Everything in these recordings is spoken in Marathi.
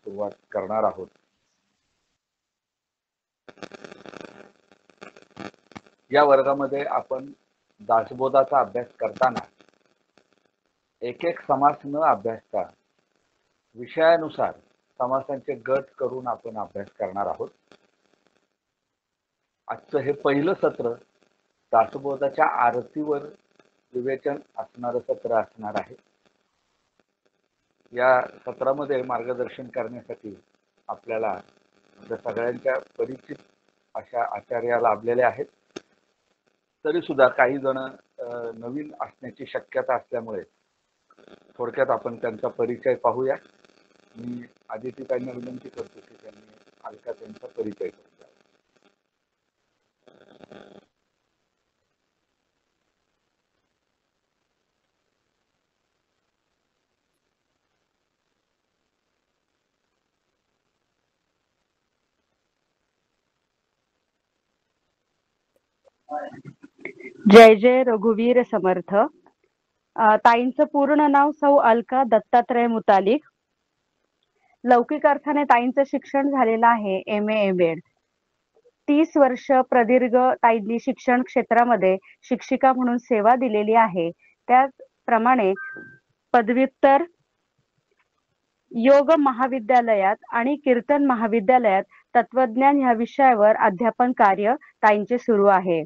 सुरुवात करणार आहोत. या वर्गामध्ये आपण दासबोधाचा अभ्यास करताना एक एक समास न अभ्यासता विषयानुसार समासांचे गट करून आपण अभ्यास करणार आहोत. आजचं हे पहिलं सत्र दासबोधाच्या आरतीवर विवेचन असणारं सत्र असणार आहे. या सत्रामध्ये मार्गदर्शन करण्यासाठी आपल्याला सगळ्यांच्या परिचित अशा आचार्य लाभलेले आहेत. तरी सुद्धा काही जण नवीन असण्याची शक्यता असल्यामुळे थोडक्यात आपण त्यांचा परिचय पाहूया. मी आदितीताईंना विनंती करतो की त्यांनी अलका त्यांचा परिचय करून द्यावा. जय जय रघुवीर समर्थ. ताईंचं पूर्ण नाव सौ अलका दत्तात्रय मुतालिक. लौकिक अर्थाने ताईंचं शिक्षण झालेलं आहे MA MEd. 30 वर्ष प्रदीर्घ ताईंनी शिक्षण क्षेत्रामध्ये शिक्षिका म्हणून सेवा दिलेली आहे. त्याचप्रमाणे पदव्युत्तर योग महाविद्यालयात आणि कीर्तन महाविद्यालयात तत्वज्ञान ह्या विषयावर अध्यापन कार्य ताईंचे सुरू आहे.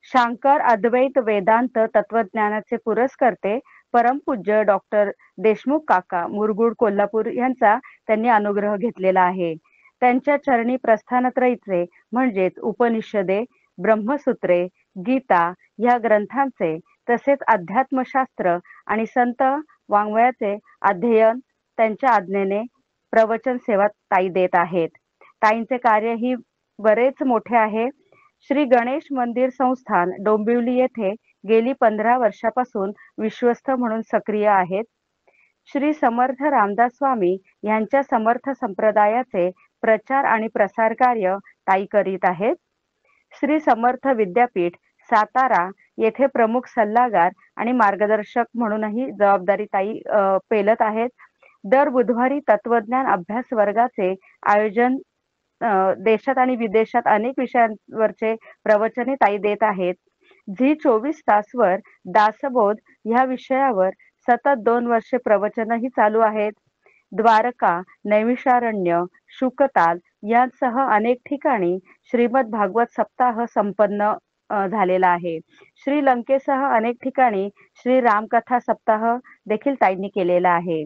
शांकर अद्वैत वेदांत तत्वज्ञानाचे पुरस्कर्ते परमपूज्य डॉक्टर देशमुख काका मुरगुड कोल्हापूर यांचा त्यांनी अनुग्रह घेतलेला आहे. त्यांच्या चरणी प्रस्थानत्रयीचे म्हणजेच उपनिषदे, ब्रह्मसूत्रे, गीता या ग्रंथांचे तसेच अध्यात्मशास्त्र आणि संत वाङ्मयाचे अध्ययन त्यांच्या आज्ञेने प्रवचन सेवा ताई देत आहेत. ताईंचे कार्य ही बरेच मोठे आहे. श्री गणेश मंदिर संस्थान डोंबिवली येथे गेली 15 वर्षापासून विश्वस्त म्हणून सक्रिय आहेत. श्री समर्थ रामदास स्वामी यांच्या समर्थ संप्रदायाचे प्रचार आणि प्रसार कार्य ताई करीत आहेत. श्री समर्थ विद्यापीठ सातारा येथे प्रमुख सल्लागार आणि मार्गदर्शक म्हणूनही जबाबदारी ताई पेलत आहेत. दर बुधवारी तत्वज्ञान अभ्यास वर्गाचे आयोजन देशात आणि विदेशात अनेक विषयांवरचे प्रवचने ताई देत आहेत. झी 24 तासवर दासबोध ह्या विषयावर सतत 2 वर्षे प्रवचनही चालू आहेत. द्वारका, नैमिषारण्य, शुकताल यांसह अनेक ठिकाणी श्रीमद भागवत सप्ताह संपन्न झालेला आहे. श्रीलंकेसह अनेक ठिकाणी श्री रामकथा सप्ताह देखील ताईंनी केलेला आहे.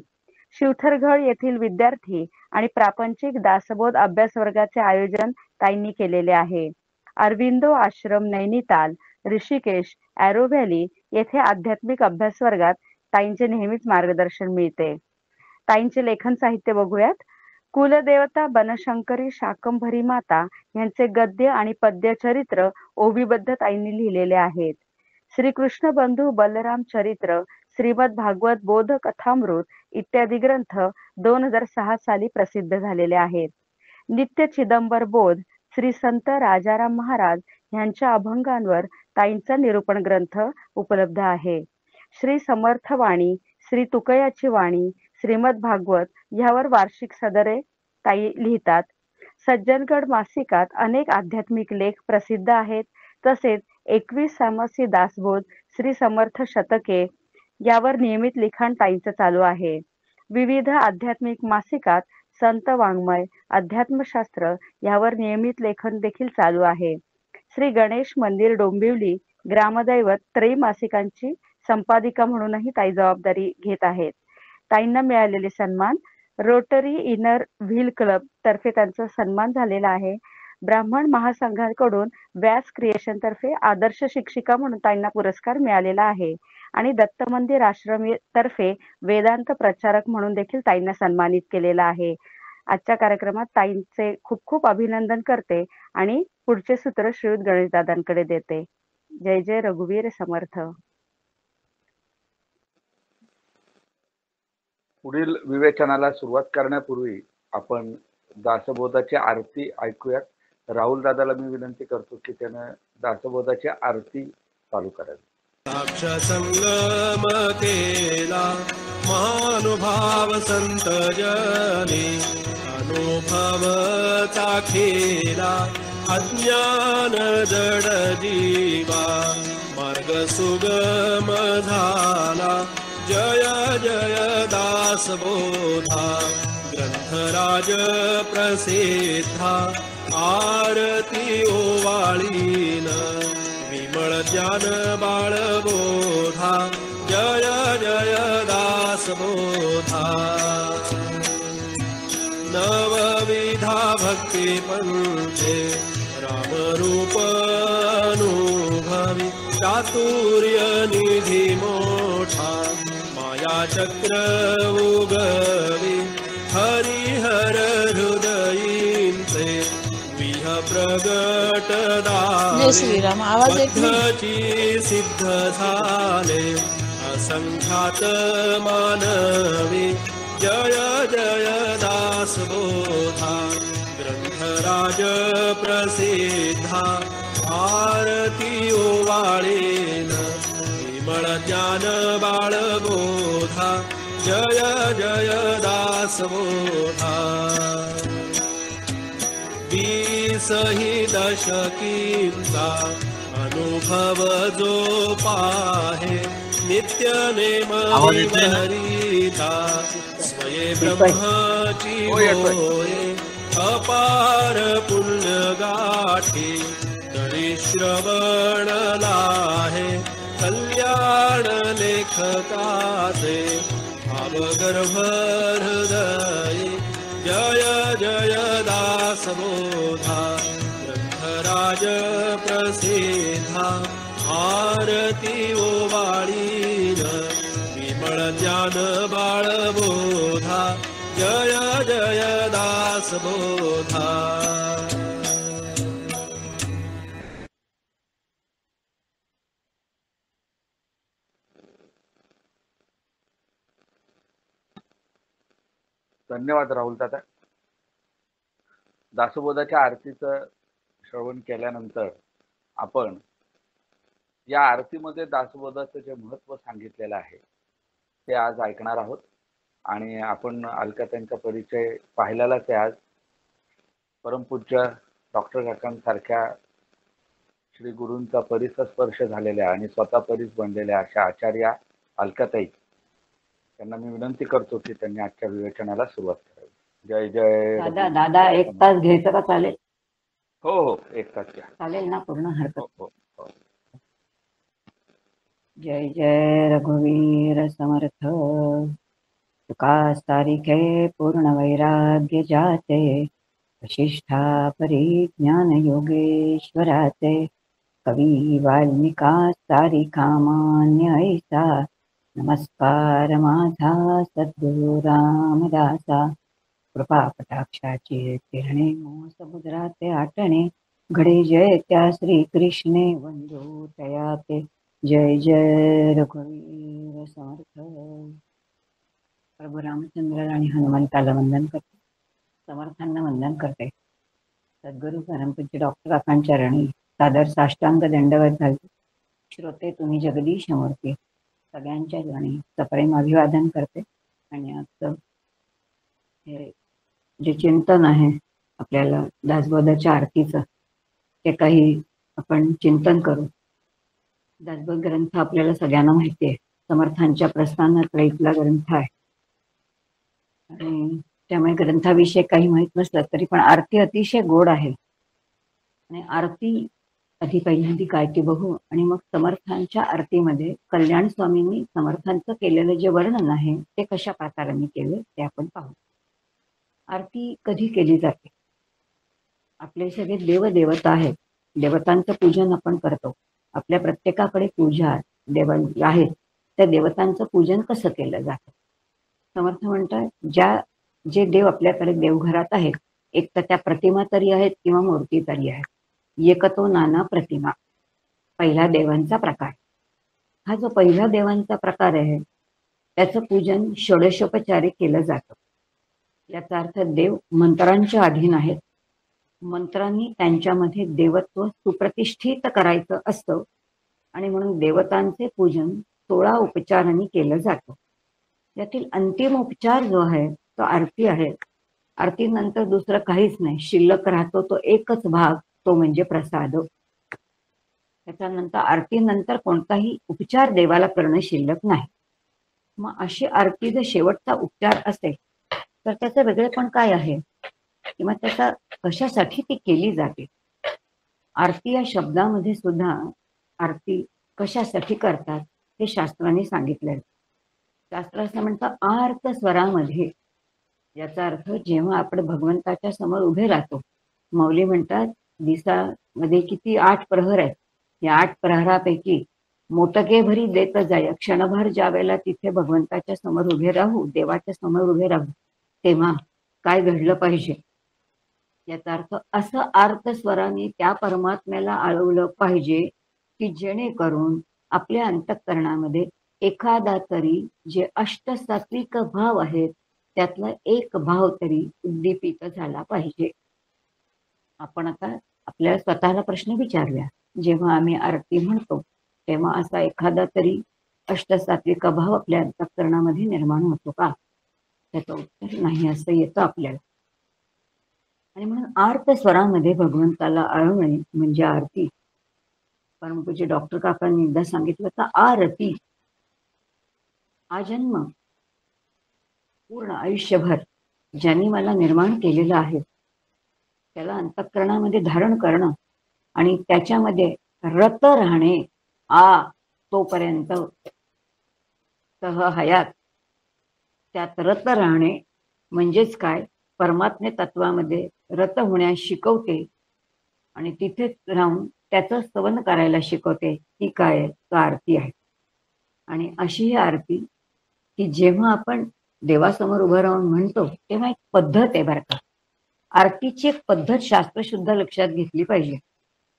शिवथरगड येथील विद्यार्थी आणि प्रापंचिक दासबोध अभ्यास वर्गाचे आयोजन ताईंनी केलेले आहे. अरविंदो आश्रम नैनिताल, ऋषिकेश, एरो व्हॅली येथे आध्यात्मिक अभ्यास वर्गात ताईंचे नेहमीच मार्गदर्शन मिळते. ताईंचे लेखन साहित्य बघूयात. कुलदेवता बनशंकरी शाकंभरी माता यांचे गद्य आणि पद्य चरित्र ओवीबद्ध ताईंनी लिहिलेले आहेत. श्री कृष्ण बंधू बलराम चरित्र, श्रीमद भागवत बोध कथामृत इत्यादी ग्रंथ 2006 साली प्रसिद्ध झालेले आहेत. नित्य चिदंबर बोध श्री संत राजाराम महाराज यांच्या अभंगांवर ताईंचा निरूपण ग्रंथ उपलब्ध आहे. श्री समर्थ वाणी, श्री तुकयाची वाणी, श्रीमद भागवत यावर वार्षिक सदरे ताई लिहितात. सज्जनगड मासिकात अनेक आध्यात्मिक लेख प्रसिद्ध आहेत. तसेच 21 सामसी दासबोध, श्री समर्थ शतके यावर नियमित लिखाण ताईंचं चालू आहे. विविध आध्यात्मिक मासिकात संत वाङ्मय, अध्यात्मशास्त्र यावर नियमित लेखन देखील चालू आहे. श्री गणेश मंदिर डोंबिवली ग्रामदैवत त्रैमासिकांची संपादिका म्हणूनही ताई जबाबदारी घेत आहेत. ताईंना मिळालेले सन्मान: रोटरी इनर व्हील क्लब तर्फे त्यांचा सन्मान झालेला आहे. ब्राह्मण महासंघाकडून व्यास क्रिएशन तर्फे आदर्श शिक्षिका म्हणून ताईंना पुरस्कार मिळालेला आहे. आणि दत्त मंदिर आश्रम तर्फे वेदांत प्रचारक म्हणून देखील ताईंना सन्मानित केलेला आहे. आजच्या कार्यक्रमात ताईंचे खूप खूप अभिनंदन करते आणि पुढचे सूत्र श्रीयुत गणेशदादांकडे देते. जय जय रघुवीर समर्थ. पुढील विवेचनाला सुरुवात करण्यापूर्वी आपण दासबोधाची आरती ऐकूयात. राहुल दादाला मी विनंती करतो की त्यानं दासबोधाची आरती चालू करावी. संगम केला महानुभाव संत जने अनुभवता खेला अज्ञान जड जीवा मार्ग सुगम झाला जय जय दासबोधा ग्रंथराज प्रसिद्धा आरती ओवाळीन विमळ ज्ञान बाळबोधा जय जय दासबोधा नवविधा भक्ती पंथे रामरूप अनुभवी चातुर्य निधी मोठा माया चक्र उगवी हरिहर हृदयींचे विह प्रगट जय श्रीराम. आवाज येत नाही. दाची सिद्ध झाले असंख्यात मानवी जय जय दासबोधा ग्रंथराज प्रसिद्धा आरती ओवाळेन विमळ ज्ञान बाळबोधा जय जय दासबोधा 20 दशकींचा अनुभव जो पाहे नित्य नेम विवरिता स्वये ब्रह्माची होय अपार पुण्य गाठी तरी श्रवण लाहे कल्याण लेखकाचे भावगर्भ हृदयी जय जय दासबोधा ग्रंथराज प्रसिद्धा आरती ओवाळीन विमळ ज्ञान बाळबोधा जय जय दासबोधा. धन्यवाद राहुल दादा. दासबोधाच्या आरतीचं श्रवण केल्यानंतर आपण या आरतीमध्ये दासबोधाचं जे महत्त्व सांगितलेलं आहे ते आज ऐकणार आहोत आणि आपण अलकाताईंचा परिचय पाहिलेलाच आहे. आज परमपूज्य डॉक्टर काकांसारख्या श्री गुरूंचा परिस स्पर्श झालेल्या आणि स्वतः परिस बनलेल्या अशा आचार्या अलकाताई त्यांना मी विनंती करतो की त्यांनी आजच्या विवेचनाला सुरुवात करावी. जय जय. दादा 1 तास घ्यायचं का चालेल? हो हो 1 तास घ्या. चालेल ना, पूर्ण हरकत. हो हो. जय जय रघुवीर समर्थ. तुकास तारीखे पूर्ण वैराग्य जाते वशिष्ठा परिज्ञान योगेश्वराचे कवी वाल्मिका तारीखा मान्य ऐसा नमस्कार माझा सद्गुरु रामदासा. कृपा कटाक्षाची किरणे मोह समुद्राचे आटणे घडे जय त्या श्री कृष्णे वंदो तयाते. जय जय रघुवीर समर्थ. प्रभू रामचंद्र आणि हनुमंताला वंदन करते, समर्थांना वंदन करते. सद्गुरू परमपूज्य डॉक्टर काकांच्या चरणी सादर साष्टांग दंडवत घालते. श्रोते तुम्ही जगदीश मूर्ती सगळ्यांच्या चरणी सप्रेम अभिवादन करते. आणि आजचं हे जे चिंतन आहे आपल्याला दासबोधाच्या आरतीचं ते काही आपण चिंतन करू. दासबोध ग्रंथ आपल्याला सगळ्यांना माहिती आहे, समर्थांच्या प्रस्थानातला इथला ग्रंथ आहे आणि त्यामुळे ग्रंथाविषयी काही माहीत नसलं तरी पण आरती अतिशय गोड आहे. आणि आरती आधी पहिल्यांदी काय ते बघू आणि मग समर्थांच्या आरतीमध्ये कल्याण स्वामींनी समर्थांचं केलेलं जे वर्णन आहे ते कशा प्रकाराने केलं ते आपण पाहू. आरती कधी केली जाते? आपले सगळे देवदेवता आहेत, देवतांचं पूजन आपण करतो. आपल्या प्रत्येकाकडे पूजा देव आहेत, त्या देवतांचं पूजन कसं केलं जातं? समर्थ म्हणतात जे देव आपल्याकडे देवघरात आहेत, एक तर त्या प्रतिमा तरी आहेत किंवा मूर्ती तरी आहेत. एकतो नाना प्रतिमा, पहिला देवांचा प्रकार. हा जो पहिला देवांचा प्रकार आहे त्याचं पूजन षोडशोपचारे केलं जातं. याचा अर्थ देव मंत्रांच्या अधीन आहेत, मंत्रांनी त्यांच्यामध्ये देवत्व सुप्रतिष्ठित करायचं असतं आणि म्हणून देवतांचे पूजन 16 उपचारांनी केलं जातं. यातील अंतिम उपचार जो आहे तो आरती आहे. आरतीनंतर दुसरं काहीच नाही, शिल्लक राहतो तो एकच भाग, तो म्हणजे प्रसाद. त्याच्यानंतर आरतीनंतर कोणताही उपचार देवाला करणं शिल्लक नाही. मग अशी आरती जर शेवटचा उपचार असेल तर त्याचं वेगळेपण काय आहे किंवा त्याचा कशासाठी ती केली जाते? आरती या शब्दामध्ये सुद्धा आरती कशासाठी करतात हे शास्त्राने सांगितलंय. शास्त्र असं म्हणतं आर्त स्वरामध्ये, याचा अर्थ जेव्हा आपण भगवंताच्या समोर उभे राहतो, माऊली म्हणतात दिवसामध्ये किती 8 प्रहर आहेत, या 8 प्रहरापैकी मोटके भरी देत जाय, क्षणभर ज्या वेळेला तिथे भगवंताच्या समोर उभे राहू, देवाच्या समोर उभे राहू, तेव्हा काय घडलं पाहिजे? याचा अर्थ असं आर्त स्वराने त्या परमात्म्याला आळवलं पाहिजे की जेणेकरून आपल्या अंतःकरणामध्ये एखादा तरी जे अष्टसात्विक भाव आहेत त्यातला एक भाव तरी उद्दीपित झाला पाहिजे. आपण आता आपल्याला स्वतःला प्रश्न विचारूया, जेव्हा आम्ही आरती म्हणतो तेव्हा असा एखादा तरी अष्टसात्विक भाव आपल्या अंतःकरणामध्ये निर्माण होतो का? त्याचं उत्तर नाही असं येतं आपल्याला. आणि म्हणून आर्त स्वरामध्ये भगवंताला आळवणे म्हणजे आरती. परमपूज्य डॉक्टर काकांनी एकदा सांगितलं तर आरती आजन्म पूर्ण आयुष्यभर ज्यांनी मला निर्माण केलेलं आहे त्याला अंतःकरणामध्ये धारण करणं आणि त्याच्यामध्ये रत राहणे, तोपर्यंत सह हयात त्यात रत राहणे म्हणजेच काय? परमात्मे तत्वामध्ये रत होण्यास शिकवते आणि तिथेच राहून त्याचं स्तवन करायला शिकवते. ही काय? आरती आहे. आणि अशी ही आरती की जेव्हा आपण देवासमोर उभं राहून म्हणतो तेव्हा एक पद्धत आहे बरं का. आरतीची एक पद्धत शास्त्रशुद्ध लक्षात घेतली पाहिजे.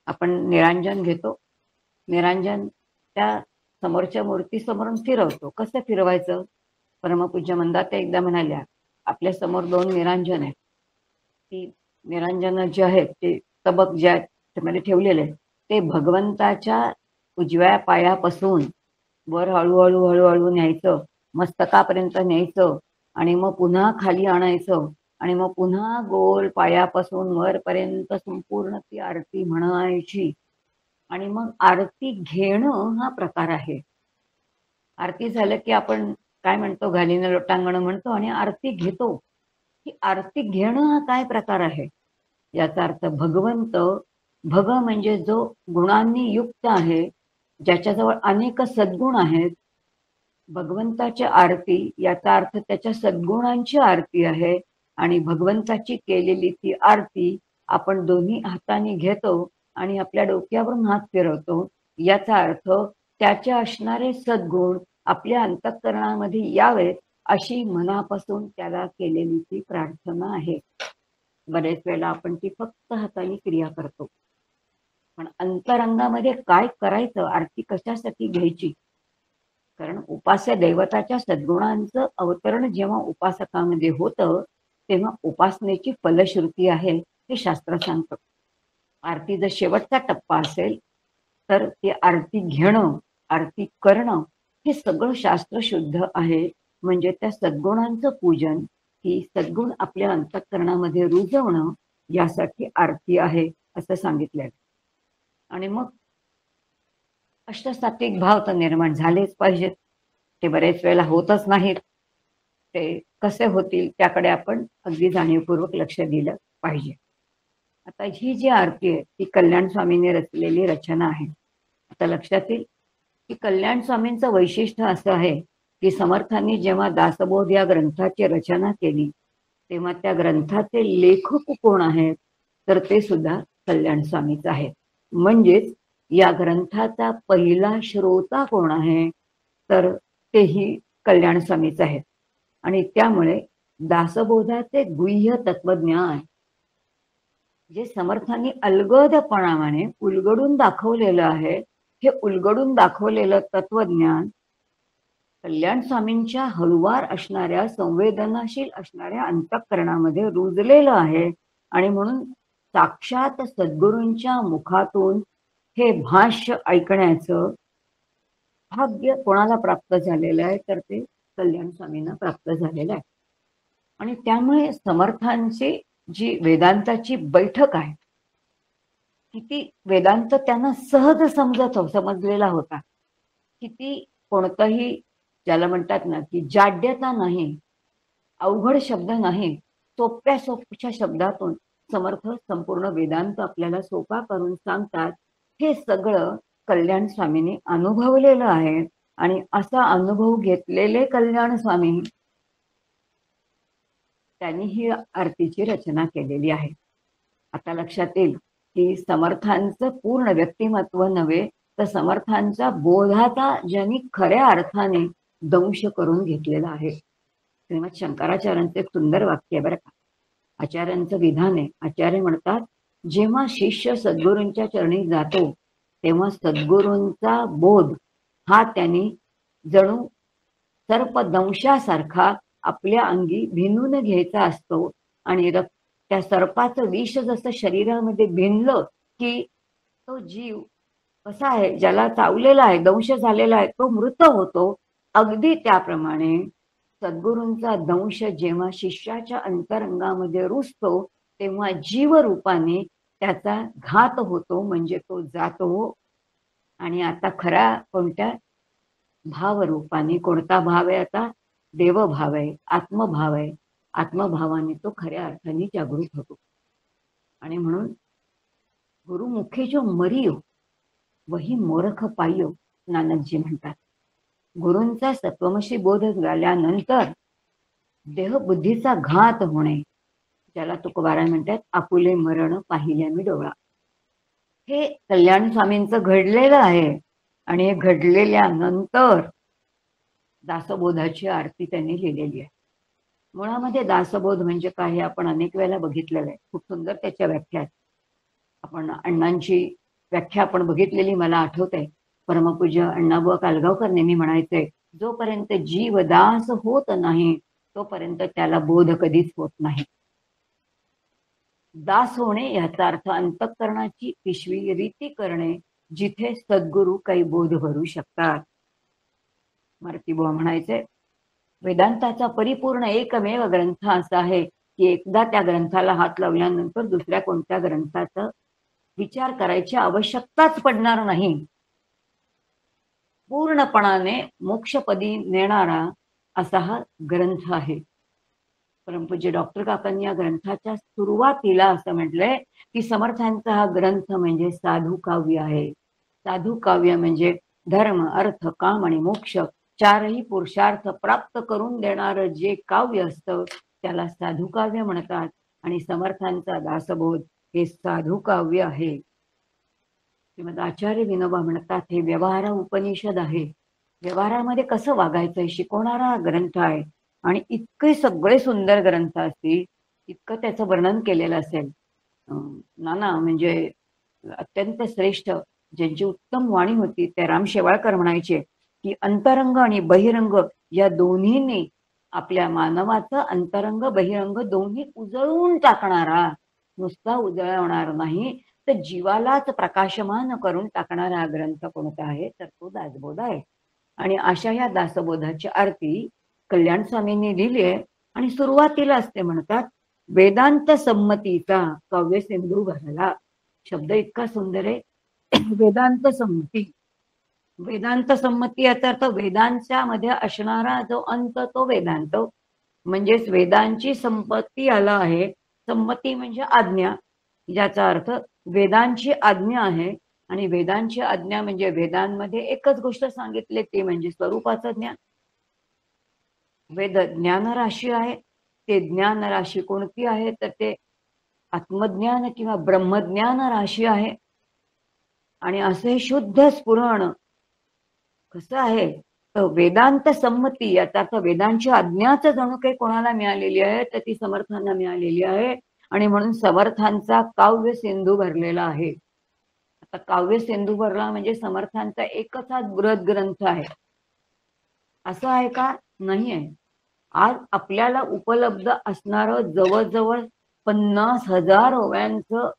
आपण निरांजन घेतो, निरांजन त्या समोरच्या मूर्तीसमोरून फिरवतो. कसं फिरवायचं? परमपूज्य मंदाते एकदा म्हणाल्या, आपल्या समोर 2 निरांजन आहेत, ती निरांजन जे आहेत ते तबक ज्या त्यामध्ये ठेवलेले ते भगवंताच्या उजव्या पायापासून वर हळूहळू हळूहळू न्यायचं, मस्तकापर्यंत न्यायचं आणि मग पुन्हा खाली आणायचं आणि मग पुन्हा गोल पायापासून वरपर्यंत संपूर्ण ती आरती म्हणायची. आणि मग आरती घेणं हा प्रकार आहे. आरती झालं की आपण काय म्हणतो? घालीनं लोटांगण म्हणतो आणि आरती घेतो. ही आरती घेणं हा काय प्रकार आहे? याचा अर्थ भगवंत, भग म्हणजे जो गुणांनी युक्त आहे, ज्याच्याजवळ अनेक सद्गुण आहेत. भगवंताची आरती याचा अर्थ त्याच्या सद्गुणांची आरती आहे आणि भगवंताची केलेली ती आरती आपण दोन्ही हाताने घेतो आणि आपल्या डोक्यावरून हात फिरवतो. याचा अर्थ त्याचे असणारे सद्गुण आपल्या अंतःकरणामध्ये यावेत अशी मनापासून त्याला केलेली ती प्रार्थना आहे. बरेच वेळेला आपण ती फक्त हाताने क्रिया करतो, पण अंतरंगामध्ये काय करायचं? आरती कशासाठी घ्यायची? कारण उपास्य दैवताच्या सद्गुणांचं अवतरण जेव्हा उपासकामध्ये होतं तेव्हा उपासनेची फलश्रुती आहे हे शास्त्र सांगतं. आरती जर शेवटचा टप्पा असेल तर ती आरती घेणं, आरती करणं हे सगळं शास्त्र शुद्ध आहे. म्हणजे त्या सद्गुणांचं पूजन, ही सद्गुण आपल्या अंतःकरणामध्ये रुजवणं यासाठी आरती आहे असं सांगितलंय. आणि मग अष्टसात्विक भाव तर निर्माण झालेच पाहिजेत. ते बरेच वेळेला होतच नाहीत. ते कसे होतील त्याकडे आपण अगदी जाणीवपूर्वक लक्ष दिलं पाहिजे. आता ही जी आरती आहे ती कल्याण स्वामींनी रचलेली रचना आहे. आता लक्षात येईल की कल्याण स्वामींचं वैशिष्ट्य असं आहे की समर्थांनी जेव्हा दासबोध या ग्रंथाची रचना केली तेव्हा त्या ग्रंथाचे लेखक कोण आहेत? तर ते सुद्धा कल्याण स्वामीच आहेत. म्हणजेच या ग्रंथाचा पहिला श्रोता कोण आहे? तर तेही कल्याण स्वामीच आहेत. आणि त्यामुळे दासबोधाचे गुह्य तत्वज्ञान जे समर्थांनी अलगदपणाने उलगडून दाखवलेलं आहे, हे उलगडून दाखवलेलं तत्वज्ञान कल्याण स्वामींच्या हळुवार असणाऱ्या, संवेदनाशील असणाऱ्या अंतःकरणामध्ये रुजलेलं आहे. आणि म्हणून साक्षात सद्गुरूंच्या मुखातून हे भाष्य ऐकण्याचं भाग्य कोणाला प्राप्त झालेलं आहे? तर ते कल्याण स्वामींना प्राप्त झालेलं आहे. आणि त्यामुळे समर्थांची जी वेदांताची बैठक आहे, किती वेदांत त्यांना सहज समजलेला होता. किती कोणताही ज्याला म्हणतात ना की जाड्यता नाही, अवघड शब्द नाही, सोप्या शब्दातून समर्थ संपूर्ण वेदांत आपल्याला सोपा करून सांगतात. हे सगळं कल्याण स्वामींनी अनुभवलेलं आहे आणि असा अनुभव घेतलेले कल्याण स्वामी त्यांनी ही आरतीची रचना केलेली आहे. आता लक्षात येईल की समर्थांचं पूर्ण व्यक्तिमत्व नव्हे तर समर्थांचा बोधाचा ज्यांनी खऱ्या अर्थाने दंश करून घेतलेला आहे. श्रीमद शंकराचार्यांचं एक सुंदर वाक्य आहे बरं का. आचार्यांचं विधान आहे. आचार्य म्हणतात, जेव्हा शिष्य सद्गुरूंच्या चरणी जातो तेव्हा सद्गुरूंचा बोध हा त्यांनी जणू सर्पदंशासारखा आपल्या अंगी भिनून घ्यायचा असतो आणि त्या सर्पाचं विष जसं शरीरामध्ये भिनलं की तो जीव कसा आहे, ज्याला चावलेला आहे, दंश झालेला आहे, तो मृत होतो. अगदी त्याप्रमाणे सद्गुरूंचा दंश जेव्हा शिष्याच्या अंतरंगामध्ये रुजतो तेव्हा जीवरूपाने त्याचा घात होतो, म्हणजे तो जातो. आणि आता खरा कोणत्या भावरूपाने, कोणता भाव आहे आता, देवभाव आहे, आत्मभाव आहे. आत्मभावाने तो खऱ्या अर्थाने जागृत होतो. आणि म्हणून गुरुमुखे जो मरियो वही मोरख पायो, नानकजी म्हणतात. गुरूंचा सत्वमशी बोध झाल्यानंतर देहबुद्धीचा घात होणे, ज्याला तुकोबाराय म्हणतात, आपुले मरण पाहिल्या मी डोळा, हे कल्याण स्वामींचं घडलेलं आहे. आणि हे घडलेल्यानंतर दासबोधाची आरती त्यांनी लिहिलेली आहे. मुळामध्ये दासबोध म्हणजे काय हे आपण अनेक वेळेला बघितलेलं आहे. खूप सुंदर त्याच्या व्याख्या आहेत. आपण अण्णांची व्याख्या आपण बघितलेली मला आठवते. परमपूज्य अण्णाबुवा कालगावकर नेहमी म्हणायचे, जोपर्यंत जीव दास होत नाही तोपर्यंत त्याला बोध कधीच होत नाही. दास होणे याचा अर्थ अंतःकरणाची पिशवी रीती करणे, जिथे सद्गुरू काही बोध भरू शकतात. मारुतीबुवा म्हणायचे, वेदांताचा परिपूर्ण एकमेव ग्रंथ असा आहे की एकदा त्या ग्रंथाला हात लावल्यानंतर दुसऱ्या कोणत्या ग्रंथाचा विचार करायची आवश्यकताच पडणार नाही. पूर्णपणाने मोक्षपदी नेणारा असा हा ग्रंथ आहे. परमपूज्य डॉक्टर काकांनी या ग्रंथाच्या सुरुवातीला असं म्हटलंय की समर्थांचा हा ग्रंथ म्हणजे साधू काव्य आहे. साधू काव्य म्हणजे धर्म, अर्थ, काम आणि मोक्ष चारही पुरुषार्थ प्राप्त करून देणारं जे काव्य असतं त्याला साधू काव्य म्हणतात. आणि समर्थांचा दासबोध हे साधू काव्य आहे. श्रीमद आचार्य विनोबा म्हणतात, हे व्यवहार उपनिषद आहे. व्यवहारामध्ये कसं वागायचं शिकवणारा हा ग्रंथ आहे. आणि इतके सगळे सुंदर ग्रंथ असतील, इतकं त्याचं वर्णन केलेलं असेल. नाना म्हणजे अत्यंत श्रेष्ठ ज्यांची उत्तम वाणी होती ते राम शेवाळकर म्हणायचे की अंतरंग आणि बहिरंग या दोन्हींनी आपल्या मानवाचं अंतरंग बहिरंग दोन्ही उजळून टाकणारा, नुसता उजळवणार नाही तर जीवालाच प्रकाशमान करून टाकणारा हा ग्रंथ कोणता आहे तर तो दासबोध आहे. आणि अशा या दासबोधाची आरती कल्याण स्वामींनी लिहिली आहे. आणि सुरुवातीला असते म्हणतात, वेदांत संमतीचा काव्य सिंधू भरला. शब्द इतका सुंदर आहे, वेदांत संमती. वेदांत संमती याचा अर्थ वेदांच्या मध्ये असणारा जो अंत तो वेदांत, म्हणजेच वेदांची संपत्ती आला आहे. संमती म्हणजे आज्ञा, ज्याचा अर्थ वेदांची आज्ञा आहे. आणि वेदांची आज्ञा म्हणजे वेदांमध्ये एकच गोष्ट सांगितली ती म्हणजे स्वरूपाचं ज्ञान. वेद ज्ञान राशी आहे. ते ज्ञान राशी कोणती आहे तर ते आत्मज्ञान किंवा ब्रह्मज्ञान राशी आहे. आणि असे शुद्ध स्फुरण कसं आहे तर वेदांत संमती याचा अर्थ वेदांची आज्ञाच जणू काही कोणाला मिळालेली आहे तर ती समर्थांना मिळालेली आहे. आणि म्हणून समर्थांचा काव्य सिंधू भरलेला आहे. आता काव्य सिंधू भरला म्हणजे समर्थांचा एकच हा बृहद ग्रंथ आहे असं आहे का? नाही आहे. आज आपल्याला उपलब्ध असणारं जवळजवळ 50,000 ओव्यांचं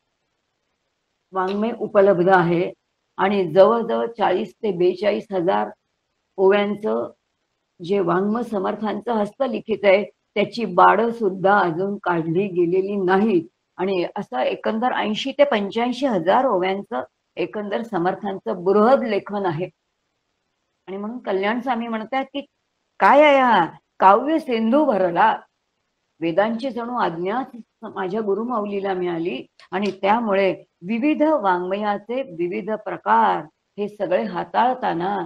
वाङ्मय उपलब्ध आहे. आणि जवळजवळ 40 ते 42,000 ओव्यांचं जे वाङ्मय समर्थांचं हस्तलिखित आहे त्याची बाळं सुद्धा अजून काढली गेलेली नाहीत. आणि असं एकंदर 80 ते 85 हजार ओव्यांचं एकंदर समर्थांचं बृहद लेखन आहे. आणि म्हणून कल्याण स्वामी म्हणतात की काय आहे हा काव्य सिंधू भरला, वेदांची जणू आज्ञाच माझ्या गुरुमाऊलीला मिळाली आणि त्यामुळे विविध वाङ्मयाचे विविध प्रकार हे सगळे हाताळताना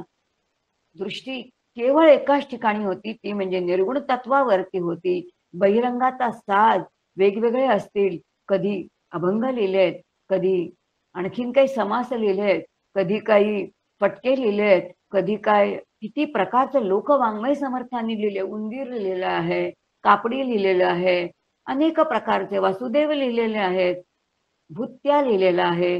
दृष्टी केवळ एकाच ठिकाणी होती, ती म्हणजे निर्गुण तत्वावरती होती. बहिरंगाचा साज वेगवेगळे असतील, कधी अभंग लिहिलेत, कधी आणखीन काही समास लिहिलेत, कधी काही फटके लिहिलेत, कधी काय किती प्रकारचं लोकवाङ्मय समर्थांनी लिहिले. उंदीर लिहिलेलं आहे, कापडी लिहिलेलं आहे, अनेक प्रकारचे वासुदेव लिहिलेले आहेत, भूत्या लिहिलेलं आहे,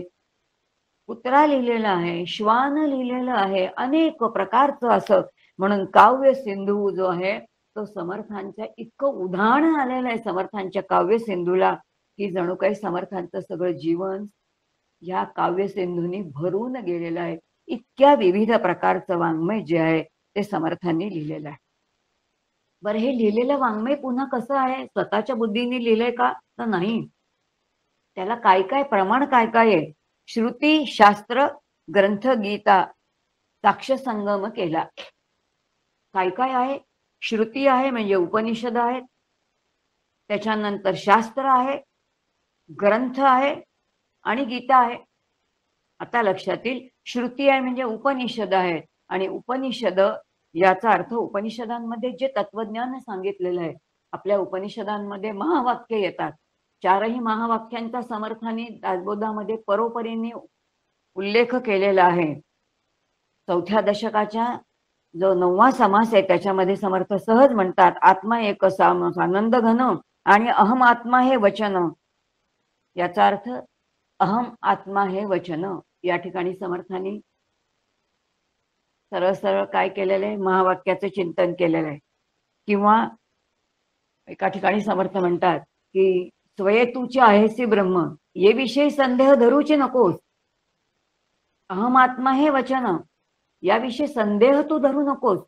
कुत्रा लिहिलेला आहे, श्वान लिहिलेलं आहे, अनेक प्रकारचं असं. म्हणून काव्य सिंधू जो आहे तो समर्थांच्या इतकं उधाण आलेलं आहे समर्थांच्या काव्य सिंधूला, की जणू काही समर्थांचं सगळं जीवन या काव्य सिंधूंनी भरून गेलेलं आहे. इतक्या विविध प्रकारचं वाङ्मय जे आहे ते समर्थांनी लिहिलेलं आहे. बरं, हे लिहिलेलं वाङ्मय पुन्हा कसं आहे? स्वतःच्या बुद्धीने लिहिलंय का? तर नाही. त्याला काय काय प्रमाण काय काय आहे? श्रुती, शास्त्र, ग्रंथ, गीता साक्ष संगम केला. काय काय आहे? श्रुती आहे म्हणजे उपनिषद आहेत, त्याच्यानंतर शास्त्र आहे, ग्रंथ आहे आणि गीता आहे. आता लक्षात येईल, श्रुती आहे म्हणजे उपनिषद आहेत, आणि उपनिषद याचा अर्थ उपनिषदांमध्ये जे तत्वज्ञान सांगितलेलं आहे. आपल्या उपनिषदांमध्ये महावाक्य येतात. चारही महावाक्यांचा समर्थाने दासबोधामध्ये परोपरीने उल्लेख केलेला आहे. 4थ्या दशकाच्या जो 9वा समास आहे त्याच्यामध्ये समर्थ सहज म्हणतात, आत्मा एक आनंद घन आणि अहम आत्मा हे वचन. याचा अर्थ अहम आत्मा हे वचन. या ठिकाणी समर्थांनी सरळ सरळ काय केलेलं आहे? महावाक्याचं चिंतन केलेलं आहे. किंवा एका ठिकाणी समर्थ म्हणतात की स्वये तुचे आहेसी ब्रह्म, ये विषयी संदेह धरूचे नकोस. अहम आत्मा हे वचन, याविषयी संदेह तू धरू नकोस.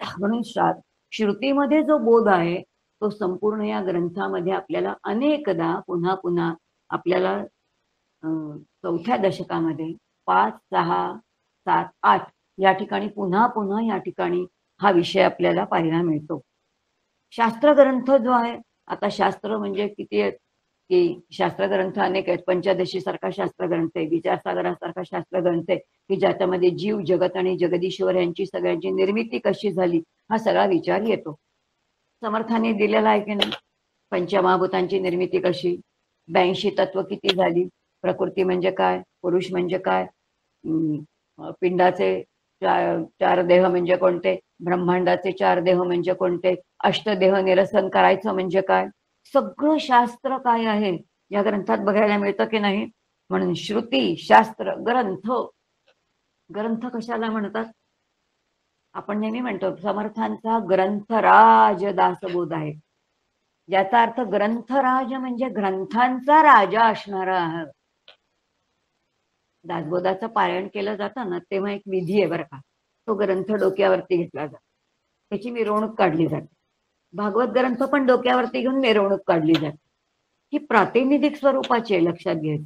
म्हणून श्रुतीमध्ये जो बोध आहे तो संपूर्ण या ग्रंथामध्ये आपल्याला अनेकदा पुन्हा पुन्हा आपल्याला 4थ्या दशकामध्ये 5, 6, 7, 8 या ठिकाणी पुन्हा पुन्हा या ठिकाणी हा विषय आपल्याला पाहायला मिळतो. शास्त्र ग्रंथ जो आहे, आता शास्त्र म्हणजे किती आहेत की शास्त्र ग्रंथ अनेक आहेत. पंचदशी सारखा शास्त्र ग्रंथ आहे, विचारसागरासारखा शास्त्र ग्रंथ आहे की ज्याच्यामध्ये जीव, जगत आणि जगदीश्वर यांची सगळ्यांची निर्मिती कशी झाली हा सगळा विचार येतो. समर्थाने दिलेला आहे की नाही? पंचमहाभूतांची निर्मिती कशी, 82 तत्व किती झाली, प्रकृती म्हणजे काय, पुरुष म्हणजे काय, पिंडाचे 4 देह म्हणजे कोणते, ब्रह्मांडाचे 4 देह म्हणजे कोणते, अष्टदेह निरसन करायचं म्हणजे काय, सगळं शास्त्र काय आहे या ग्रंथात बघायला मिळतं की नाही? म्हणून श्रुती, शास्त्र, ग्रंथ. ग्रंथ कशाला म्हणतात? आपण नेहमी म्हणतो समर्थांचा ग्रंथराज दासबोध आहे. याचा अर्थ ग्रंथराज म्हणजे ग्रंथांचा राजा असणारा आहे. दासबोधाचं पारायण केलं जातं ना तेव्हा एक विधी आहे बरं का, तो ग्रंथ डोक्यावरती घेतला जातो, त्याची मिरवणूक काढली जाते. भागवत ग्रंथ पण डोक्यावरती घेऊन मिरवणूक काढली जाते. ही प्रातिनिधिक स्वरूपाची लक्षात घ्यायची.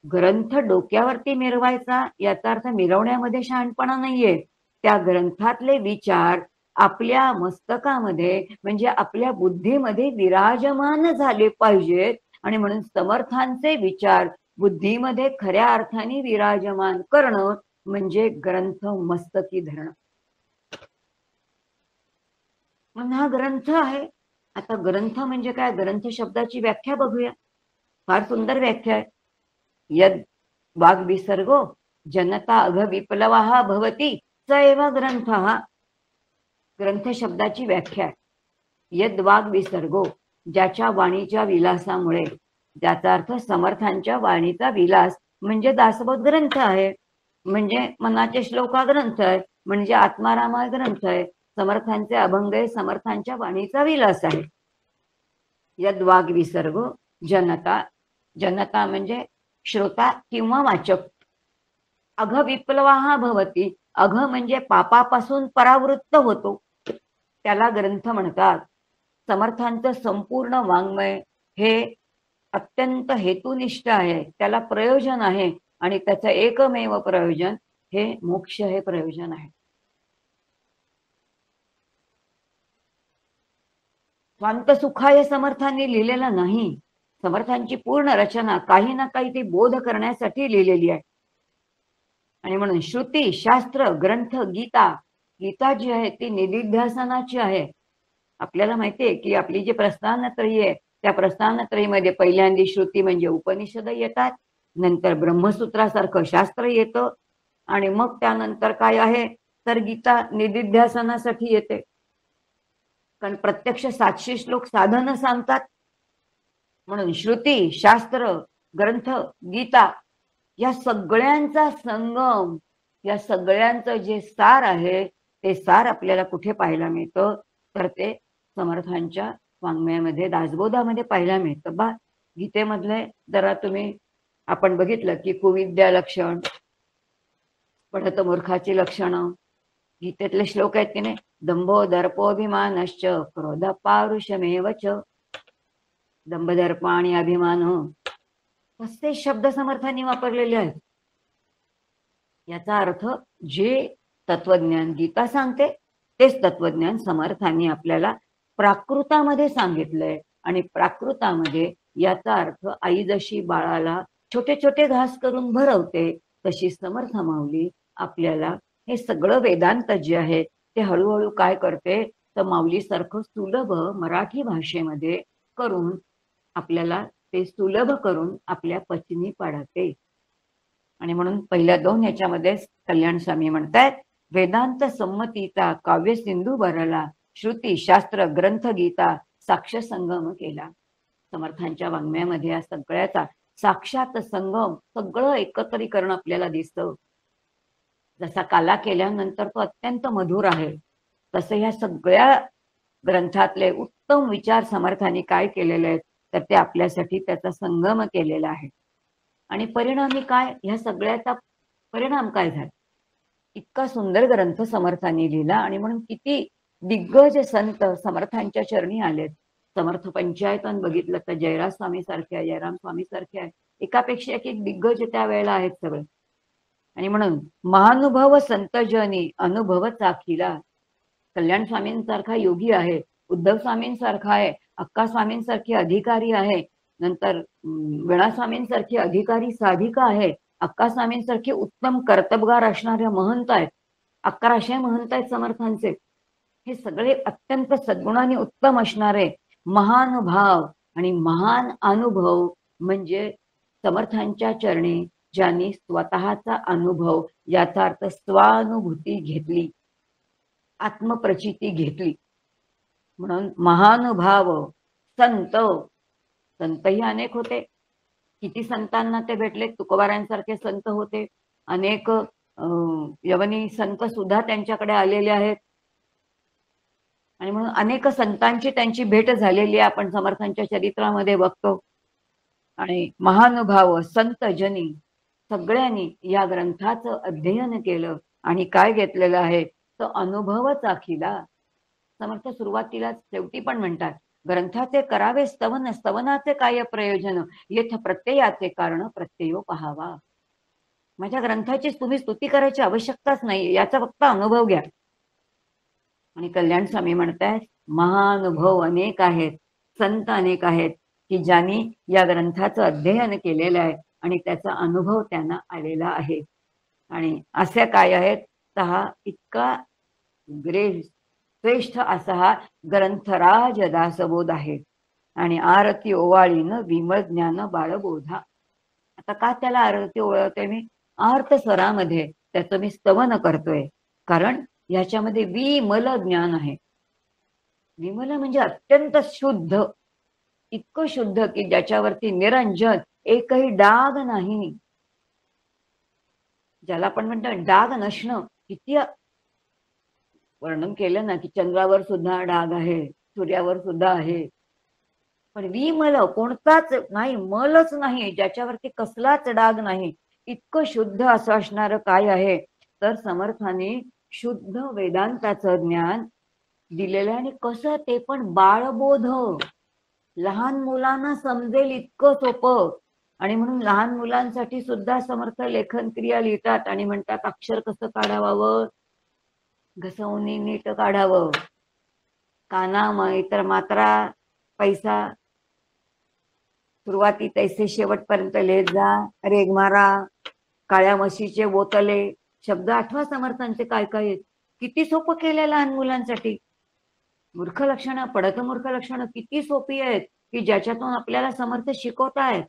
ग्रंथ डोक्यावरती मिरवायचा याचा अर्थ मिरवण्यामध्ये शहाणपणा नाहीये. त्या ग्रंथातले विचार आपल्या मस्तकामध्ये म्हणजे आपल्या बुद्धीमध्ये विराजमान झाले पाहिजेत. आणि म्हणून समर्थांचे विचार बुद्धीमध्ये खऱ्या अर्थाने विराजमान करणं म्हणजे ग्रंथ मस्तकी धरणं. म्हणून हा ग्रंथ आहे. आता ग्रंथ म्हणजे काय? ग्रंथ शब्दाची व्याख्या बघूया. फार सुंदर व्याख्या आहे. यद वाग विसर्गो जनता अघ विप्लवा भवती स एव ग्रंथ. हा ग्रंथ शब्दाची व्याख्या आहे. यद वाग विसर्गो, ज्याच्या वाणीच्या विलासामुळे, ज्याचा अर्थ समर्थांच्या वाणीचा विलास म्हणजे दासबोध ग्रंथ आहे, म्हणजे मनाचे श्लोका ग्रंथ आहे, म्हणजे आत्मारामा ग्रंथ आहे, समर्थांचे अभंग आहे, समर्थांच्या वाणीचा विलास आहे. यद वाग विसर्गो जनता, जनता म्हणजे श्रोता किंवा वाचक. अघ विप्लवा भवती, अघ म्हणजे पापापासून परावृत्त होतो त्याला ग्रंथ म्हणतात. समर्थांचं संपूर्ण वाङ्मय हे अत्यंत हेतुनिष्ठ आहे, त्याला प्रयोजन आहे आणि त्याचं एकमेव प्रयोजन हे मोक्ष हे प्रयोजन आहे. स्वांत सुखाय समर्थांनी लिहिलेलं नाही. समर्थांची पूर्ण रचना काही ना काही ती बोध करण्यासाठी लिहिलेली आहे. आणि म्हणून श्रुती, शास्त्र, ग्रंथ, गीता, गीता जी आहे ती निधिध्यासनाची आहे. आपल्याला माहितीये की आपली जी प्रस्थानत्रयी आहे त्या प्रस्थानत्रयीमध्ये पहिल्यांदी श्रुती म्हणजे उपनिषद येतात, नंतर ब्रह्मसूत्रासारखं शास्त्र येतं आणि मग त्यानंतर काय आहे तर गीता निधिध्यासनासाठी येते. कारण प्रत्यक्ष 700 श्लोक साधनं सांगतात. म्हणून श्रुती, शास्त्र, ग्रंथ, गीता या सगळ्यांचा संगम, या सगळ्यांचं जे सार आहे ते सार आपल्याला कुठे पाहायला मिळतं तर ते समर्थांच्या वाङ्मयामध्ये, दासबोधामध्ये पाहायला मिळतं. बा गीतेमधले जरा तुम्ही आपण बघितलं की कुविद्या लक्षण, पढत मूर्खाची लक्षणं, गीतेतले श्लोक आहेत की नाही, दंभो दर्पोभिमानश्च क्रोध पारुषमेव च, दंभ दर्प आणि अभिमान कसे शब्द समर्थांनी वापरलेले आहेत. याचा अर्थ जे तत्वज्ञान गीता सांगते तेच तत्वज्ञान समर्थांनी आपल्याला प्राकृतामध्ये सांगितलंय. आणि प्राकृतामध्ये याचा अर्थ आई जशी बाळाला छोटे छोटे घास करून भरवते तशी समर्थ माऊली आपल्याला हे सगळं वेदांत जे आहे ते हळूहळू काय करते तर माऊलीसारखं सुलभ मराठी भाषेमध्ये करून आपल्याला ते सुलभ करून आपल्या पचनी पाडते. आणि म्हणून पहिल्या 2 ह्याच्यामध्ये कल्याण स्वामी म्हणतायत वेदांत संमतीचा काव्य सिंधू भरला, श्रुती, शास्त्र, ग्रंथ, गीता साक्ष संगम केला. समर्थांच्या वाङ्मयामध्ये या सगळ्याचा साक्षात संगम, सगळं एकत्रीकरण आपल्याला दिसतं. जसा काला केल्यानंतर तो अत्यंत मधुर आहे, तसं ह्या सगळ्या ग्रंथातले उत्तम विचार समर्थांनी काय केलेले आहेत तर ते आपल्यासाठी त्याचा संगम केलेला आहे. आणि परिणामी काय, ह्या सगळ्याचा परिणाम काय झाला, इतका सुंदर ग्रंथ समर्थांनी लिहिला. आणि म्हणून किती दिग्गज संत समर्थांच्या चरणी आलेत. समर्थ पंचायतन बघितलं तर जयराज स्वामी सारखे आहे, जयराम स्वामी सारखे आहे, एकापेक्षा एक दिग्गज त्यावेळेला आहेत सगळे. आणि म्हणून महानुभव संतजनी अनुभव चाखिला, कल्याण स्वामींसारखा योगी आहे, उद्धव स्वामींसारखा आहे, अक्का स्वामींसारखे अधिकारी आहे, नंतर वीणा स्वामींसारखी अधिकारी साधिका आहे, अक्का स्वामींसारखे उत्तम कर्तबगार असणारे महंत आहेत, 1100 महंत आहेत समर्थांचे. हे सगळे अत्यंत सद्गुणाने उत्तम असणारे महान भाव आणि महान अनुभव म्हणजे समर्थांच्या चरणी ज्यांनी स्वतःचा अनुभव, याचा अर्थ स्वानुभूती घेतली, आत्मप्रचिती घेतली. म्हणून महानुभाव संत, संतही अनेक होते. किती संतांना ते भेटले, तुकोबारांसारखे संत होते, अनेक यवनी संत सुद्धा त्यांच्याकडे आलेले आहेत. आणि म्हणून अनेक संतांची त्यांची भेट झालेली आहे, आपण समर्थांच्या चरित्रामध्ये बघतो. आणि महानुभाव संत जनी सगळ्यांनी या ग्रंथाचं अध्ययन केलं आणि काय घेतलेलं आहे तर अनुभव चाखिला. समर्थ सुरुवातीला शेवटी पण म्हणतात ग्रंथाचे करावे स्तवन, स्तवनाचे काय प्रयोजन, येथ प्रत्ययाचे कारण प्रत्ययो पहावा. माझ्या ग्रंथाची तुम्ही स्तुती करायची आवश्यकताच नाही, याचा फक्त अनुभव घ्या. आणि कल्याण स्वामी म्हणतात महानुभव अनेक आहेत, संत अनेक आहेत की ज्यांनी या ग्रंथाचं अध्ययन केलेलं आहे आणि त्याचा अनुभव त्यांना आलेला आहे. आणि असे काय आहेत तर हा इतका श्रेष्ठ असा हा ग्रंथराज दासबोध आहे. आणि आरती ओवाळीनं विमल ज्ञान बाळबोधा. आता का त्याला आरती ओवाळते मी, आर्त स्वरामध्ये त्याचं मी स्तवन करतोय, कारण याच्यामध्ये विमल ज्ञान आहे. विमल म्हणजे अत्यंत शुद्ध, इतकं शुद्ध की ज्याच्यावरती निरंजन एकही डाग नाही. ज्याला आपण म्हणतो डाग नसणं, किती वर्णन केलं ना की चंद्रावर सुद्धा डाग आहे, सूर्यावर सुद्धा आहे, पण विमल कोणताच नाही, मलच नाही, ज्याच्यावरती कसलाच डाग नाही, इतकं शुद्ध असं असणारं काय आहे तर समर्थाने शुद्ध वेदांताचं ज्ञान दिलेलं आहे. आणि कसं ते पण बाळबोध, लहान मुलांना समजेल इतकं सोपं. आणि म्हणून लहान मुलांसाठी सुद्धा समर्थ लेखन क्रिया लिहितात आणि म्हणतात अक्षर कसं काढावं, घसवणी नीट काढावं, काना इतर मात्रा पैसा सुरुवाती तैसे शेवटपर्यंत लिहित जा, रेगमारा, काळ्या म्हशीचे बोतले, शब्द आठवा समर्थांचे काय काय आहेत. किती सोपं केलंय लहान मुलांसाठी. मूर्ख लक्षणं, पडत मूर्ख लक्षणं किती सोपी आहेत की ज्याच्यातून आपल्याला समर्थ शिकवतायत.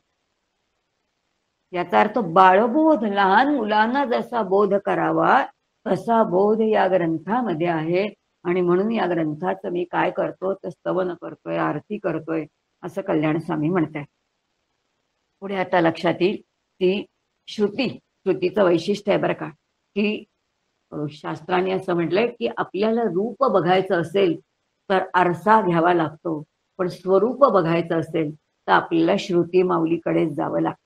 याचा अर्थ बाळबोध, लहान मुलांना जसा बोध करावा तसा बोध या ग्रंथामध्ये आहे. आणि म्हणून या ग्रंथाचं मी काय करतो तर स्तवन करतोय, आरती करतोय, असं कल्याण स्वामी म्हणतात. पुढे आता लक्षात येईल ती श्रुतीचं वैशिष्ट्य आहे बरं का, की शास्त्राने असं म्हटलंय की आपल्याला रूप बघायचं असेल तर आरसा घ्यावा लागतो, पण स्वरूप बघायचं असेल तर आपल्याला श्रुती माऊलीकडेच जावं लागतं.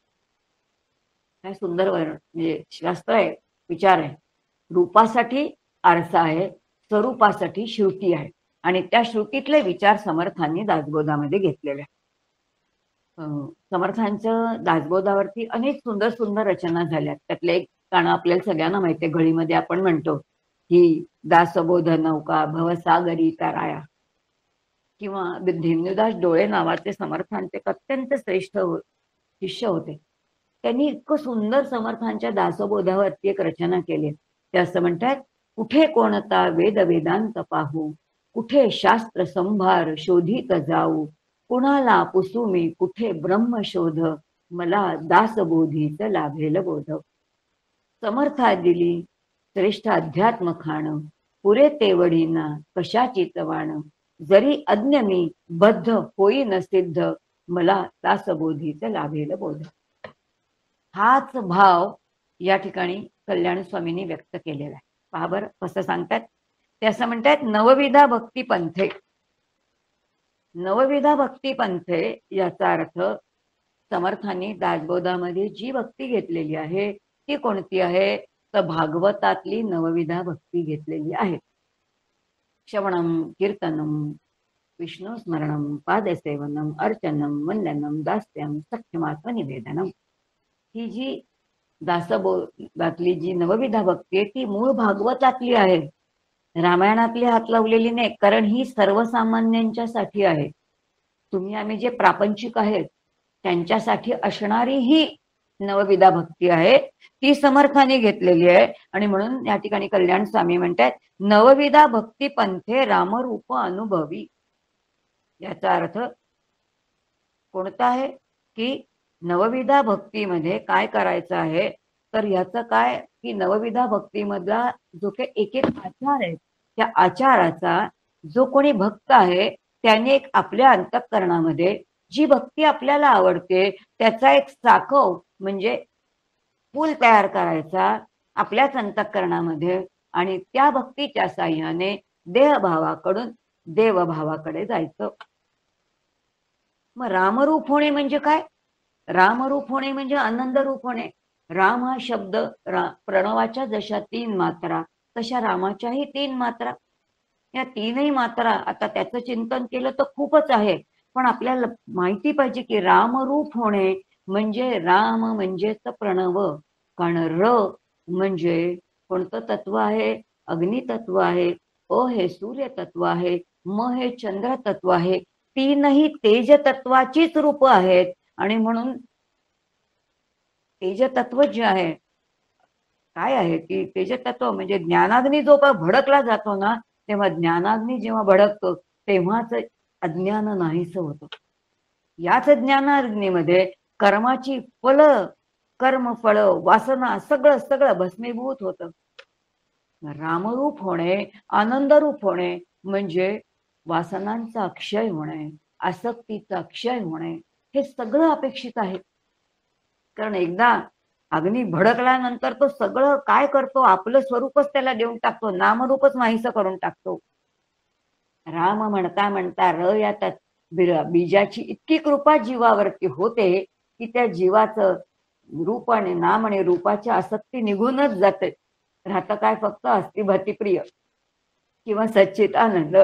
काय सुंदर म्हणजे शास्त्र आहे, विचार आहे. रूपासाठी आरसा आहे, स्वरूपासाठी श्रुती आहे. आणि त्या श्रुतीतले विचार समर्थांनी दासबोधामध्ये घेतलेले आहे. समर्थांच्या दासबोधावरती अनेक सुंदर सुंदर रचना झाल्यात. त्यातले एक गाणं आपल्याला सगळ्यांना माहिती आहे, घळीमध्ये आपण म्हणतो ही दासबोध नौका भवसागरी तराया. किंवा धेनुदास डोळे नावाचे समर्थांचे अत्यंत श्रेष्ठ शिष्य होते. त्यांनी इतकं सुंदर समर्थांच्या दासबोधावरती एक रचना केली. ते असं म्हणतात, कुठे कोणता वेद वेदांत पाहू, कुठे शास्त्र संभार शोधित जाऊ, कुणाला पुसुमी कुठे ब्रह्म शोध, मला दासबोधीच लाभेल बोध. समर्था दिली श्रेष्ठ अध्यात्म खाण, पुरे तेवढीना कशाची तवाण, जरी अज्ञ मी बद्ध होईन सिद्ध, मला दासबोधीच लाभेल बोध. हाच भाव या ठिकाणी कल्याण स्वामींनी व्यक्त केलेला आहे. पहा बरं कसं सांगतात ते. असं म्हणतात, नवविधा भक्ती पंथे. नवविधा भक्ती पंथे याचा अर्थ समर्थांनी दासबोधामध्ये जी भक्ती घेतलेली आहे ती कोणती आहे तर भागवतातली नवविधा भक्ती घेतलेली आहे. श्रवणम, कीर्तनम, विष्णू स्मरणम, पादसेवनम, अर्चनम, वंदनम, दास्यम, सख्यमात्म निवेदनम. ही जी दासबोधातली जी नवविधा भक्ती आहे ती मूळ भागवतातली आहे, रामायणातली हात लावलेली नाही. कारण ही सर्वसामान्यांच्यासाठी आहे. तुम्ही आम्ही जे प्रापंचिक आहेत त्यांच्यासाठी असणारी ही नवविधा भक्ती आहे, ती समर्थाने घेतलेली आहे. आणि म्हणून या ठिकाणी कल्याण स्वामी म्हणतात, नवविधा भक्ती पंथे रामरूप अनुभवी. याचा अर्थ कोणता आहे की नवविधा भक्तीमध्ये काय करायचं आहे तर याचं काय की नवविधा भक्तीमधला जो काही एक एक आचार आहे त्या आचाराचा जो कोणी भक्त आहे त्याने एक आपल्या अंतःकरणामध्ये जी भक्ती आपल्याला आवडते त्याचा एक साखव म्हणजे पूल तयार करायचा आपल्याच अंतःकरणामध्ये. आणि त्या भक्तीच्या साह्याने देहभावाकडून देवभावाकडे जायचं. मग रामरूप होणे म्हणजे काय? रामरूप होणे म्हणजे आनंद रूप होणे. राम हा शब्द प्रणवाच्या जशा 3 मात्रा तशा रामाच्याही 3 मात्रा. या 3ही मात्रा आता त्याचं चिंतन केलं तर खूपच आहे, पण आपल्याला माहिती पाहिजे की रामरूप होणे म्हणजे राम म्हणजेच प्रणव. कारण र म्हणजे कोणतं तत्व आहे? अग्नितत्व आहे. अ हे सूर्य तत्व आहे. म हे चंद्र तत्व आहे. 3ही तेज तत्वाचीच रूप आहेत. आणि म्हणून तेजतत्व जे आहे काय आहे की तेजतत्व म्हणजे ज्ञानाग्नी जो भडकला जातो ना तेव्हा ज्ञानाग्नी जेव्हा भडकतो तेव्हाच अज्ञान नाहीस होतं. याच ज्ञानाग्नीमध्ये कर्माची फळ, कर्मफळ, वासना सगळं सगळं भस्मीभूत होतं. रामरूप होणे, आनंदरूप होणे म्हणजे वासनांचा अक्षय होणे, आसक्तीचा अक्षय होणे, हे सगळं अपेक्षित आहे. कारण एकदा अग्नी भडकल्यानंतर तो सगळं काय करतो आपलं स्वरूपच त्याला देऊन टाकतो, नामरूपच नाहीसं करून टाकतो. राम म्हणता म्हणता र या बीजाची इतकी कृपा जीवावरती होते की त्या जीवाचं रूप आणि नाम आणि रूपाची आसक्ती निघूनच जाते. राहतं काय फक्त अस्थिभती प्रिय किंवा सच्चित आनंद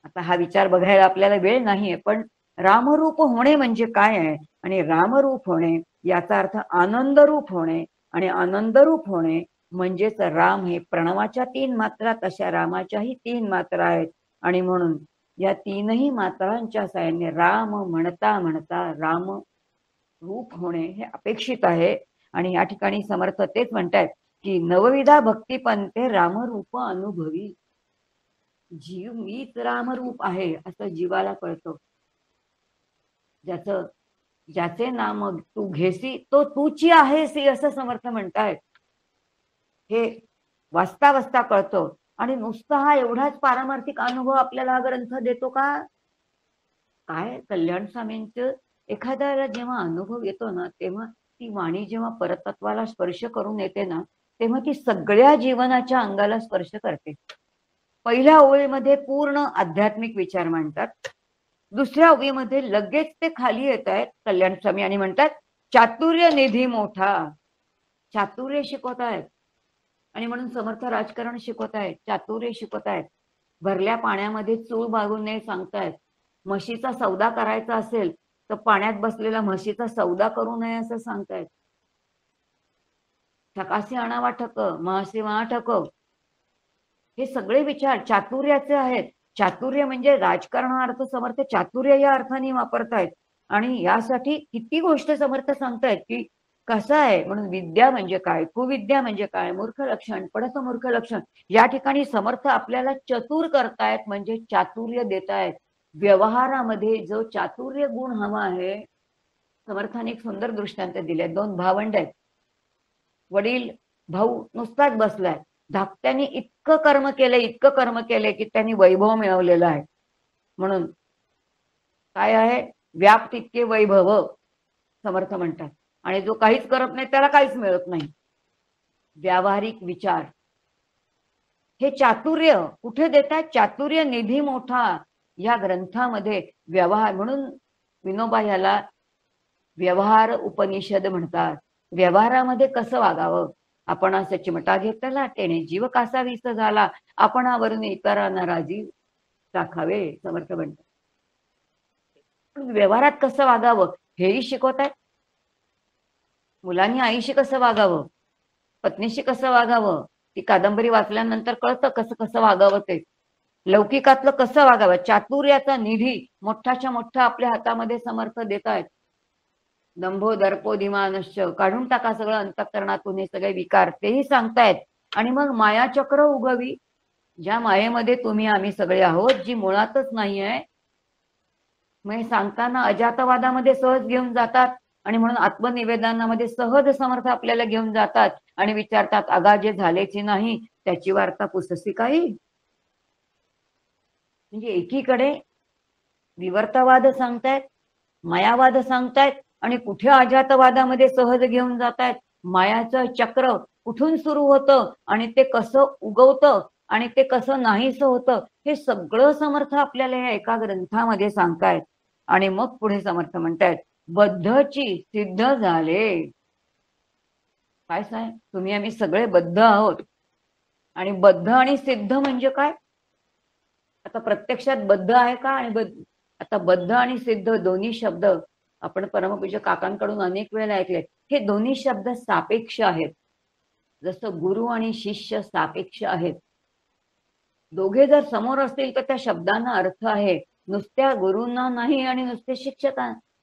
आता हा विचार बघायला आपल्याला वेळ नाहीये, पण रामरूप होणे म्हणजे काय आहे, आणि रामरूप होणे याचा अर्थ आनंदरूप होणे, आणि आनंदरूप होणे म्हणजेच राम हे प्रणवाच्या 3 मात्रा तशा रामाच्याही 3 मात्रा आहेत. आणि म्हणून या 3ही मात्रांच्या साहाय्याने राम म्हणता म्हणता राम रूप होणे हे अपेक्षित आहे. आणि या ठिकाणी समर्थ तेच म्हणतात की नवविधा भक्तिपंथे रामरूप अनुभवी. जीव मीच रामरूप आहे असं जीवाला कळतं. ज्याचे नाम तू घेसी तो तूची आहेसी असं समर्थ म्हणतायत. हे वाचता वाचता कळतं. आणि नुसता हा एवढाच पारमार्थिक अनुभव आपल्याला हा ग्रंथ देतो का? काय कल्याण स्वामींचं एखाद्याला जेव्हा अनुभव येतो ना, तेव्हा ती वाणी जेव्हा परतत्वाला स्पर्श करून येते ना, तेव्हा ती सगळ्या जीवनाच्या अंगाला स्पर्श करते. पहिल्या ओळीमध्ये पूर्ण आध्यात्मिक विचार मांडतात. दुसऱ्या ओळीमध्ये लगेच ते खाली येत आहेत कल्याण स्वामी आणि म्हणतात चातुर्य निधी मोठा. चातुर्य शिकवत आहेत. आणि म्हणून समर्थ राजकारण शिकवत आहेत, चातुर्य शिकवत आहेत. भरल्या पाण्यामध्ये चूळ बागू नये सांगतायत. म्हशीचा सौदा करायचा असेल तर पाण्यात बसलेला म्हशीचा सौदा करू नये असं सांगतायत. ठकासी आणावा ठक, महासी वा ठक, हे सगळे विचार चातुर्याचे आहेत. चातुर्य म्हणजे राजकारणार्थ समर्थ चातुर्य या अर्थाने वापरतायत. आणि यासाठी किती गोष्ट समर्थ सांगतायत की कसं आहे म्हणून विद्या म्हणजे काय, कुविद्या म्हणजे काय, मूर्ख लक्षण, पडत मूर्ख लक्षण. या ठिकाणी समर्थ आपल्याला चतुर करतायत म्हणजे चातुर्य देतायत. व्यवहारामध्ये जो चातुर्य गुण हवा आहे, समर्थाने एक सुंदर दृष्टांत दिले. 2 भावंड आहेत. वडील भाऊ नुसताच बसलाय. धाकट्याने इतकं कर्म केलंय की त्यांनी वैभव मिळवलेलं आहे. म्हणून काय आहे, व्याप तितके वैभव समर्थ म्हणतात. आणि जो काहीच करत नाही त्याला काहीच मिळत नाही. व्यावहारिक विचार हे चातुर्य कुठे देतात? चातुर्य निधी मोठा या ग्रंथामध्ये व्यवहार. म्हणून विनोबा याला व्यवहार उपनिषद म्हणतात. व्यवहारामध्ये कसं वागावं, आपण चिमटा घेतला तेने जीव कासा विस झाला, आपणावरून इतरांना राजी राखावे समर्थ म्हणतात. व्यवहारात कसं वागावं हेही शिकवतात. मुलांनी आईशी कसं वागावं, पत्नीशी कसं वागावं, ती कादंबरी वाचल्यानंतर कळतं कसं कसं वागावं ते. लौकिकातलं कसं वागावं, चातुर्याचा निधी मोठ्याच्या मोठा आपल्या हातामध्ये समर्थ देत आहेत. दंभो दर्पो धिमानश्च, काढून टाका सगळं अंतःकरणातून हे सगळे विकार, तेही सांगतायत. आणि मग मायाचक्र उगवी, ज्या मायेमध्ये तुम्ही आम्ही सगळे आहोत, जी मुळातच नाहीये. मग सांगताना अजातवादामध्ये सहज घेऊन जातात. आणि म्हणून आत्मनिवेदनामध्ये सहज समर्थ आपल्याला घेऊन जातात आणि विचारतात अगा जे झालेची नाही त्याची वार्ता पुससी काही. म्हणजे एकीकडे विवर्तवाद सांगतायत, मायावाद सांगतायत, आणि कुठे अजातवादामध्ये सहज घेऊन जातायत. मायाचं चक्र कुठून सुरू होतं आणि ते कसं उगवतं आणि ते कसं नाहीसं होतं हे सगळं समर्थ आपल्याला या एका ग्रंथामध्ये सांगतायत. आणि मग पुढे समर्थ म्हणतायत बद्धची सिद्ध झाले. काय सांग, तुम्ही आम्ही सगळे बद्ध आहोत. आणि बद्ध आणि सिद्ध म्हणजे काय? आता प्रत्यक्षात बद्ध आहे का? आणि आता बद्ध आणि सिद्ध दोन्ही शब्द आपण परमपूज्य काकांकडून अनेक वेळेला ऐकले. हे दोन्ही शब्द सापेक्ष आहेत. जसं गुरु आणि शिष्य सापेक्ष आहेत. दोघे जर समोर असतील तर त्या शब्दांना अर्थ आहे. नुसत्या गुरूंना नाही आणि नुसते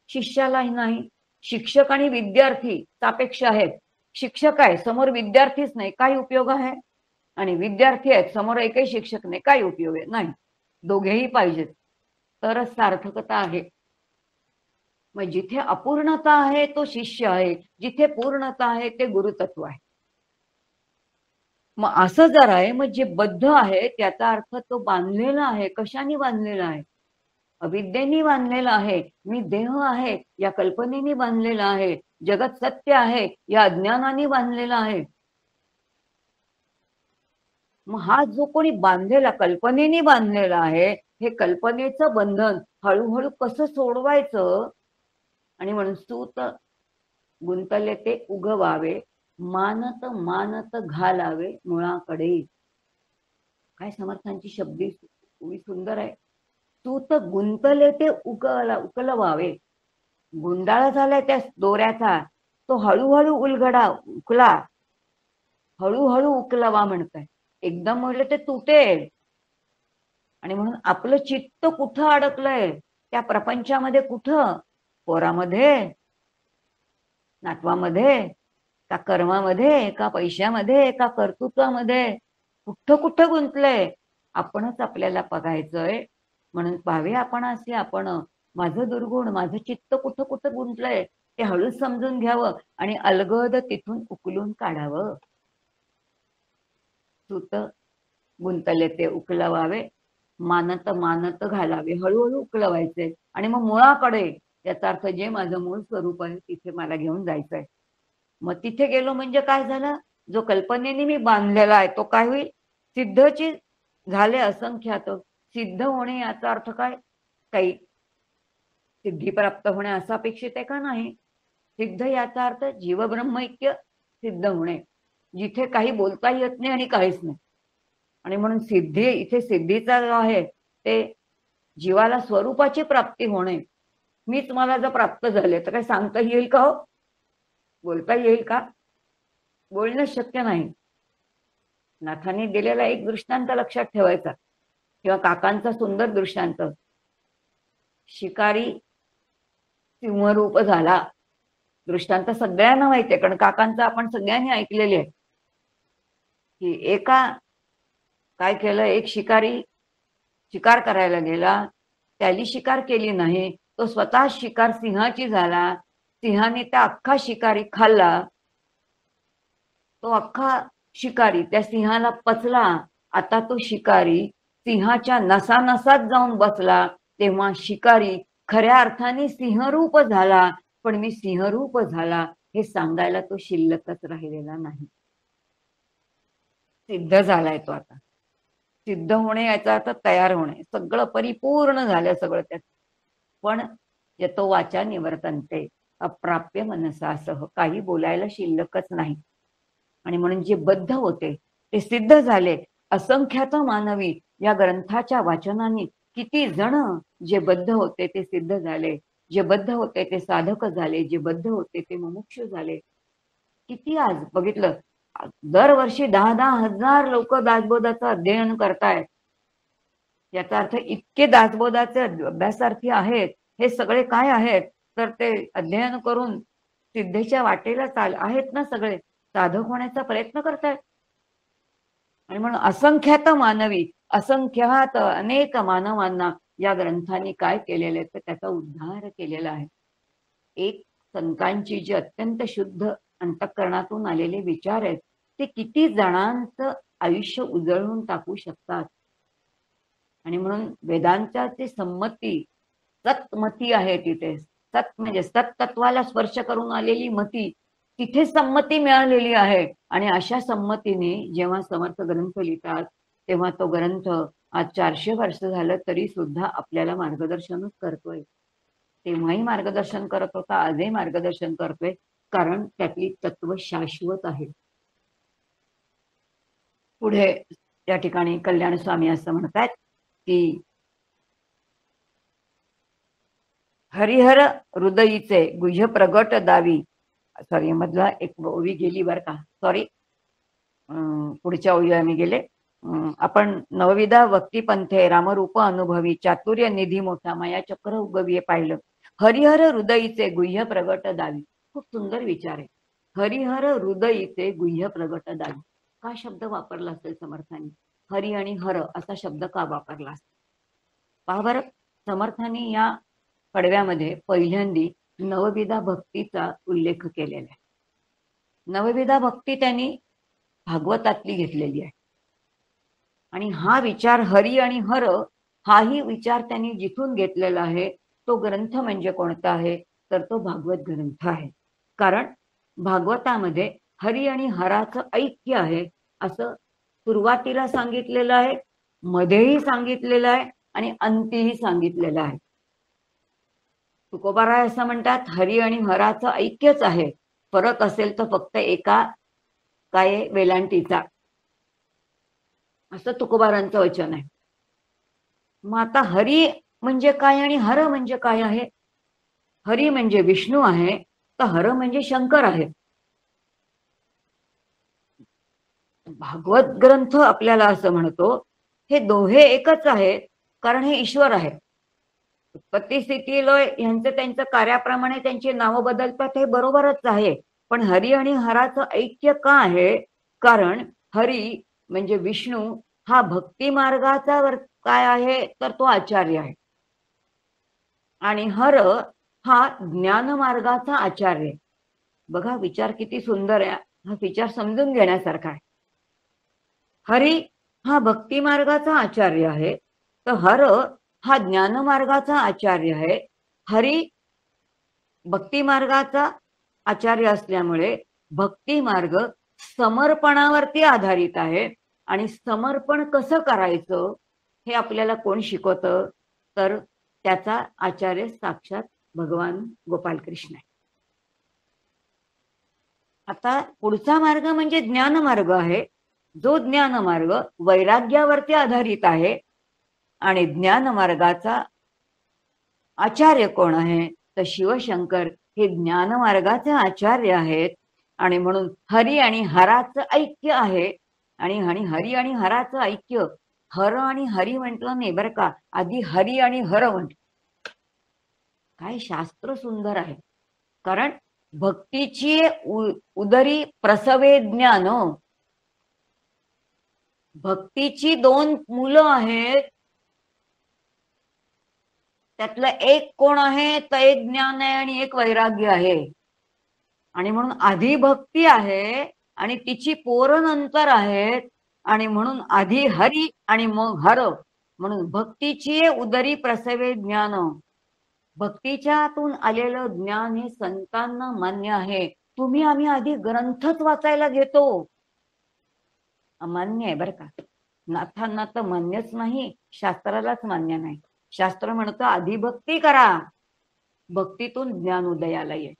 शिष्यालाही नाही. शिक्षक आणि विद्यार्थी सापेक्ष आहेत. शिक्षक आहे समोर विद्यार्थीच नाही, काय उपयोग आहे? आणि विद्यार्थी आहेत समोर एकही शिक्षक नाही, काय उपयोग आहे? नाही, दोघेही पाहिजेत तरच सार्थकता आहे. मग जिथे अपूर्णता आहे तो शिष्य आहे, जिथे पूर्णता आहे ते गुरुतत्व आहे. मग असं जर आहे, मग जे बद्ध आहे त्याचा अर्थ तो बांधलेला आहे. कशाने बांधलेला आहे? अविद्येने बांधलेला आहे. मी देह आहे या कल्पनेने बांधलेला आहे. जगत सत्य आहे या अज्ञानाने बांधलेला आहे. मग हा जो कोणी बांधलेला कल्पनेने बांधलेला आहे, हे कल्पनेचं बंधन हळूहळू कसं सोडवायचं? आणि म्हणून सूत गुंतले ते उगवावे, मानत मानत घालावे मुळाकडे. काय समर्थांची शब्दी सुंदर आहे. सूत गुंतले ते उकलवावे. गुंडाळा झालाय त्या दोऱ्याचा, तो हळूहळू उकला, हळूहळू उकलवा म्हणताय. एकदम म्हटलं ते तुटेल. आणि म्हणून आपलं चित्त कुठं अडकलंय त्या प्रपंचामध्ये? कुठं? पोरामध्ये, नातवामध्ये, का कर्मामध्ये, का पैशामध्ये, का कर्तृत्वामध्ये? कुठं कुठं गुंतलंय? आपणच आपल्याला बघायचंय. म्हणून पाहावे आपण असे आपण, माझं दुर्गुण, माझं चित्त कुठं कुठं गुंतलंय ते हळूच समजून घ्यावं आणि अलगद तिथून उकलून काढावं. सूत गुंतले ते उकलवावे, मानत मानत घालावे. हळूहळू उकलवायचे आणि मग मुळाकडे, याचा अर्थ जे माझं मूळ स्वरूप आहे तिथे मला घेऊन जायचंय. मग तिथे गेलो म्हणजे काय झालं? जो कल्पनेने मी बांधलेला आहे तो काय होईल? सिद्धची झाले असंख्यात. सिद्ध होणे याचा अर्थ काय? काही सिद्धी प्राप्त होणे असं अपेक्षित आहे का? नाही. सिद्ध याचा अर्थ जीवब्रह्मैक्य सिद्ध होणे, जिथे काही बोलता येत नाही आणि काहीच नाही. आणि म्हणून सिद्धी, इथे सिद्धीचा जो आहे ते जीवाला स्वरूपाची प्राप्ती होणे. मीच मला जर प्राप्त झाले तर काय सांगता येईल का? हो, बोलता येईल का? बोलणं शक्य नाही. नाथांनी दिलेला एक दृष्टांत लक्षात ठेवायचा, किंवा काकांचा सुंदर दृष्टांत. शिकारी सिंहरूप झाला. दृष्टांत सगळ्यांना माहिती आहे, कारण काकांचा आपण सगळ्यांनी ऐकलेले आहे. की एका काय केलं, एक शिकारी शिकार करायला गेला, त्याली शिकार केली नाही, तो स्वतः शिकार सिंहाची झाला. सिंहाने त्या अख्खा शिकारी खाल्ला. तो अख्खा शिकारी त्या सिंहाला पचला. आता तो शिकारी सिंहाच्या नसानसात जाऊन बसला. तेव्हा शिकारी खऱ्या अर्थाने सिंहरूप झाला, पण मी सिंहरूप झाला हे सांगायला तो शिल्लकच राहिलेला नाही. सिद्ध झालाय तो. आता सिद्ध होणे याचा अर्थ तयार होणे, सगळं परिपूर्ण झालं सगळं त्यात. पण यतो वाचा निवर्तन्ते, अप्राप्य मनसासह, काही बोलायला शिल्लकच नाही. आणि म्हणून जे बद्ध होते ते सिद्ध झाले. असंख्यात मानवी या ग्रंथाच्या वाचनाने किती जण जे बद्ध होते ते सिद्ध झाले, जे बद्ध होते ते साधक झाले, जे बद्ध होते ते मुमुक्षु झाले. किती आज बघितलं, दरवर्षी 10,000 हजार लोक दासबोधाचं अध्ययन करतायत. याचा अर्थ इतके दासबोधाचे अभ्यासार्थी आहेत. हे सगळे काय आहेत तर ते अध्ययन करून सिद्धीच्या वाटेला आहेत ना, सगळे साधक होण्याचा प्रयत्न करतायत. आणि म्हणून असंख्यात मानवी, असंख्यात अनेक मानवांना या ग्रंथांनी काय केलेले तर त्याचा उद्धार केलेला आहे. एक संतांची जी अत्यंत शुद्ध अंतःकरणातून आलेले विचार आहेत ते किती जणांचं आयुष्य उजळून टाकू शकतात. आणि म्हणून वेदांची संमती, सत्मती आहे तिथे. सत म्हणजे सत्तत्वाला स्पर्श करून आलेली मती, तिथे संमती मिळालेली आहे. आणि अशा संमतीने जेव्हा समर्थ ग्रंथ लिहितात तेव्हा तो ग्रंथ आज 400 वर्ष झालं तरी सुद्धा आपल्याला मार्गदर्शनच करतोय. तेव्हाही मार्गदर्शन करत होता, आजही मार्गदर्शन करतोय, कारण त्यातली तत्व शाश्वत आहे. पुढे त्या ठिकाणी कल्याण स्वामी असं म्हणतात की हरिहर हृदयीचे गुह्य प्रगट दावी. सॉरी, मधला एक ओवी गेली बर का, सॉरी, पुढच्या ओवी आम्ही गेले. आपण नवविधा भक्ती पंथे रामरूप अनुभवी चातुर्य निधी मोठा माया चक्र उगविये पाहिलं. हरिहर हृदयीचे गुह्य प्रगट दावी. खूप सुंदर विचार आहे. हरिहर हृदयीचे गुह्य प्रगट दावी. का शब्द वापरला असेल समर्थांनी? हरी आणि हर असा शब्द का वापरला असेल? पहा बरं, समर्थांनी या कडव्यामध्ये पहिल्यांदी नवविधा भक्तीचा उल्लेख केलेला आहे. नवविधा भक्ती त्यांनी भागवतातली घेतलेली आहे. आणि हा विचार हरी आणि हर हाही विचार त्यांनी जिथून घेतलेला आहे तो ग्रंथ म्हणजे कोणता आहे तर तो भागवत ग्रंथ आहे. कारण भागवतामध्ये हरी आणि हराचं ऐक्य आहे असं सुरुवातीला सांगितलेलं आहे, मध्येही सांगितलेलं आहे आणि अंतीही सांगितलेलं आहे. तुकोबाराय असं म्हणतात, हरी आणि हराचं ऐक्यच आहे, फरक असेल तर फक्त एका काय वेलांटीचा, असं तुकोबारांचं वचन आहे. मग आता हरी म्हणजे काय आणि हर म्हणजे काय आहे? हरी म्हणजे विष्णू आहे, तर हर म्हणजे शंकर आहे. भागवत ग्रंथ आपल्याला असं म्हणतो, हे दोहे एकच आहेत, कारण हे ईश्वर आहेत. उत्पत्ती स्थिती लय यांचं त्यांच्या कार्याप्रमाणे त्यांची नावं बदलतात, हे बरोबरच आहे. पण हरी आणि हराचं ऐक्य का आहे? कारण हरी म्हणजे विष्णू हा भक्ती मार्गाचा काय आहे, तर तो आचार्य आहे. आणि हर हा ज्ञान मार्गाचा आचार्य. बघा विचार किती सुंदर आहे, हा विचार समजून घेण्यासारखा आहे. हरी हा भक्ती मार्गाचा आचार्य आहे, तर हर हा ज्ञान मार्गाचा आचार्य आहे. हरी भक्ती मार्गाचा आचार्य असल्यामुळे भक्ती मार्ग समर्पणावरती आधारित आहे. आणि समर्पण कसं करायचं हे आपल्याला कोण शिकवतं, तर त्याचा आचार्य साक्षात भगवान गोपाल कृष्ण आहे. आता पुढचा मार्ग म्हणजे ज्ञान मार्ग आहे, जो ज्ञान मार्ग वैराग्यावरती आधारित आहे. आणि ज्ञान मार्गाचा आचार्य कोण आहे, तर शिवशंकर हे ज्ञान मार्गाचे आचार्य आहेत. आणि म्हणून हरी आणि हराचं ऐक्य आहे. आणि हरी आणि हराचं ऐक्य, हर आणि हरी म्हटलं नाही बरं का, आधी हरी आणि हर म्हटलं. काय शास्त्र सुंदर आहे. कारण भक्तीची उदरी प्रसवे ज्ञान, भक्तीची 2 मुलं आहेत, त्यातलं एक कोण आहे, तर एक ज्ञान आहे आणि एक वैराग्य आहे. आणि म्हणून आधी भक्ती आहे आणि तिची पोरं नंतर आहेत. आणि म्हणून आधी हरी आणि मग हर, म्हणून भक्तीची उदरी प्रसवे ज्ञान. भक्तीच्यातून आलेलं ज्ञान हे संतांना मान्य आहे. तुम्ही आम्ही आधी ग्रंथच वाचायला घेतो, अमान्य आहे बरं का. नाथांना तर मान्यच नाही, शास्त्रालाच मान्य नाही. शास्त्र म्हणतं आधी भक्ती करा, भक्तीतून ज्ञान उदयाला येईल.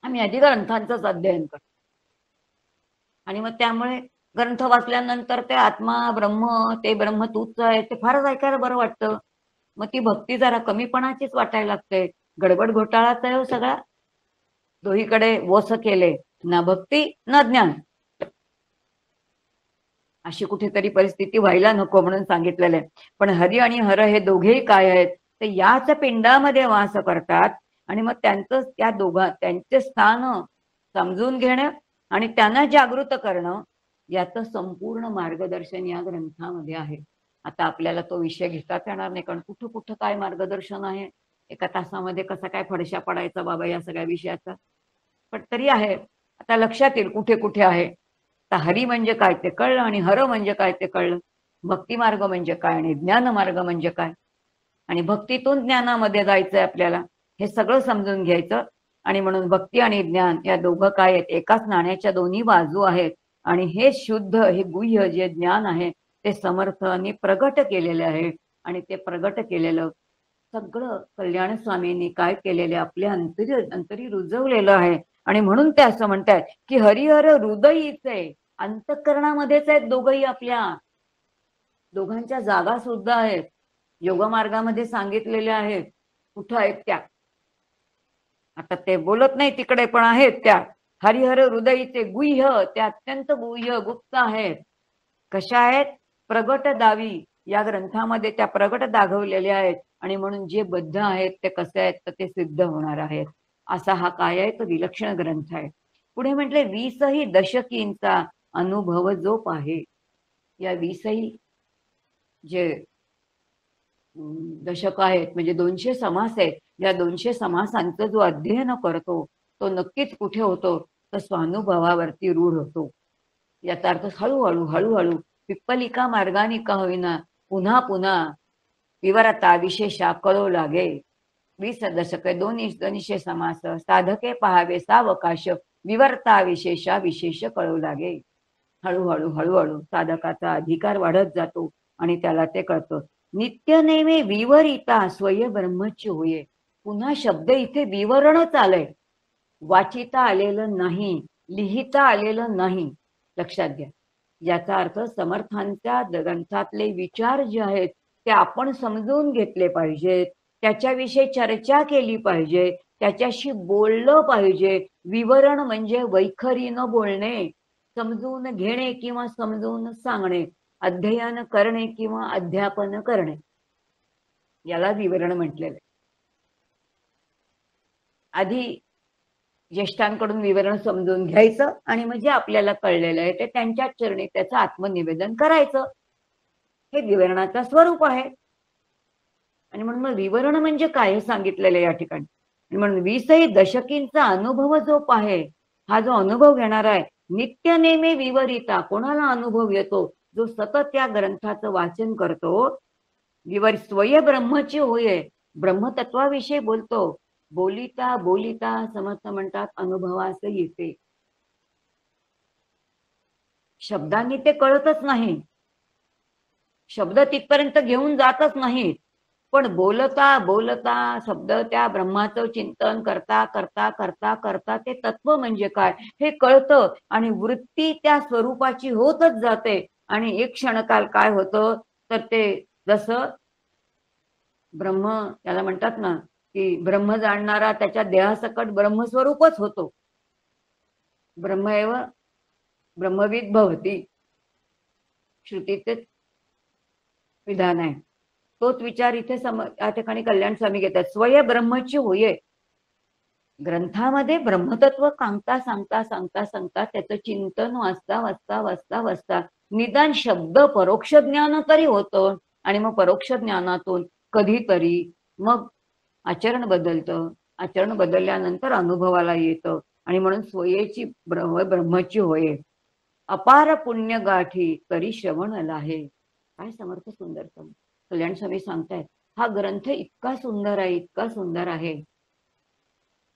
आम्ही आधी ग्रंथांचंच अध्ययन करतो. आणि मग त्यामुळे ग्रंथ वाचल्यानंतर ते आत्मा ब्रह्म, ते ब्रह्म तूच आहे, ते फारच ऐकायला बरं वाटतं. मग ती भक्ती जरा कमीपणाचीच वाटायला लागते. गडबड घोटाळाच आहे हो सगळा. दोहीकडे वस केले, ना भक्ती ना ज्ञान, अशी कुठेतरी परिस्थिती व्हायला नको म्हणून सांगितलेलं आहे. पण हरी आणि हर हे दोघेही काय आहेत, ते याच पिंडामध्ये वास करतात. आणि मग त्यांचं त्यांचे स्थान समजून घेणं आणि त्यांना जागृत करणं, याचं संपूर्ण मार्गदर्शन या ग्रंथामध्ये आहे. आता आपल्याला तो विषय घेताच येणार नाही, कारण कुठं कुठं काय मार्गदर्शन आहे, एका तासामध्ये कसा काय फडशा पडायचा बाबा या सगळ्या विषयाचा. पण तरी आहे, आता लक्षात येईल कुठे कुठे आहे. तर हरी म्हणजे काय ते कळलं आणि हर म्हणजे काय ते कळलं. भक्ती मार्ग म्हणजे काय आणि ज्ञान मार्ग म्हणजे काय, आणि भक्तीतून ज्ञानामध्ये जायचंय आपल्याला, हे सगळं समजून घ्यायचं. आणि म्हणून भक्ती आणि ज्ञान या दोघं काय आहेत, एकाच नाण्याच्या दोन्ही बाजू आहेत. आणि हे शुद्ध, हे गुह्य जे ज्ञान आहे ते समर्थांनी प्रगट केलेले आहे. आणि ते प्रगट केलेलं सगळं कल्याण स्वामींनी काय केलेले आपल्या अंतरी रुजवलेलं आहे. आणि म्हणून ते असं म्हणतात की हरिहर हृदयीचे, अंतःकरणामध्येच आहेत दोघंही. आपल्या दोघांच्या जागा सुद्धा आहेत, योगमार्गामध्ये सांगितलेल्या आहेत. कुठं आहेत त्या, आता ते बोलत नाही तिकडे, पण आहेत त्या. हरिहर हृदयीचे गुह्य, ते अत्यंत गुह्य गुप्त आहेत. कशा आहेत, प्रगट दावी या ग्रंथामध्ये त्या प्रगट दाखवलेल्या आहेत. आणि म्हणून जे बद्ध आहेत ते कसे आहेत, तर ते सिद्ध होणार आहेत. असा हा काय आहे, तो विलक्षण ग्रंथ आहे. पुढे म्हटले 20 दशकींचा अनुभव जोप आहे. या 20 जे दशक आहेत, म्हणजे 200 समास आहेत. या 200 समासांचा जो अध्ययन करतो तो नक्कीच कुठे होतो, तर स्वानुभवावरती रूढ होतो. याचा अर्थ हळूहळू हळूहळू पिप्पलिका मार्गाने का होईना पुन्हा पुन्हा विवरता विशेषा कळू लागे. 20 दशके 200 समास साधके पहावे सावकाश, विवर्ता विशेषा विशेष कळू लागे. हळूहळू हळूहळू साधकाचा अधिकार वाढत जातो आणि त्याला ते कळतं. नित्य नेमे विवरिता स्वय ब्रह्मच होये. पुन्हा शब्द इथे विवरणच आलंय, वाचिता आलेलं नाही, लिहिता आलेलं नाही. लक्षात घ्या, याचा अर्थ समर्थांच्या ग्रंथातले विचार जे आहेत ते आपण समजून घेतले पाहिजेत, त्याच्याविषयी चर्चा केली पाहिजे, त्याच्याशी बोललं पाहिजे. विवरण म्हणजे वैखरीनं बोलणे, समजून घेणे किंवा समजून सांगणे, अध्ययन करणे किंवा अध्यापन करणे, याला विवरण म्हटलेलं आहे. आधी ज्येष्ठांकडून विवरण समजून घ्यायचं आणि मग जे आपल्याला कळलेलं आहे ते त्यांच्या चरणी त्याचं आत्मनिवेदन करायचं. हे विवरणाचं स्वरूप आहे. आणि म्हणून मग विवरण म्हणजे काय हे सांगितलेलं या ठिकाणी. म्हणून 20 दशकींचा अनुभव जो आहे, हा जो अनुभव घेणार आहे, नित्य नेमे विवरिता, कोणाला अनुभव येतो, जो सतत या ग्रंथाचं वाचन करतो. विवर स्वय ब्रह्मची होय, ब्रह्मतत्वाविषयी बोलतो. बोलिता बोलिता समर्थ म्हणतात अनुभवास येते. शब्दांनी ते कळतच नाही, शब्द तिथपर्यंत घेऊन जातच नाहीत, पण बोलता बोलता शब्द त्या ब्रह्माचं चिंतन करता करता करता करता ते तत्व म्हणजे काय हे कळतं आणि वृत्ती त्या स्वरूपाची होतच जाते. आणि एक क्षणकाल काय होतं तर ते जसं ब्रह्म त्याला म्हणतात ना की ब्रह्म जाणणारा त्याच्या देहासकट ब्रह्मस्वरूपच होतो. ब्रह्मैव ब्रह्मविद भवती, श्रुतीचे विधान आहे. तोच विचार इथे या ठिकाणी कल्याण स्वामी घेतात. स्वय ब्रह्मची होय. ग्रंथामध्ये ब्रह्मतत्व सांगता सांगता सांगता सांगता त्याचं चिंतन वाचता वाचता वाचता वाचता निदान शब्द परोक्ष ज्ञान तरी होतं. आणि मग परोक्ष ज्ञानातून कधीतरी मग आचरण बदलतं, आचरण बदलल्यानंतर अनुभवाला येतं. आणि म्हणून स्वयेची ब्रह्मची होय. अपार पुण्य गाठी तरी श्रवण लाहे. काय समर्थ सुंदर कल्याण स्वामी सांगतायत. हा ग्रंथ इतका सुंदर आहे, इतका सुंदर आहे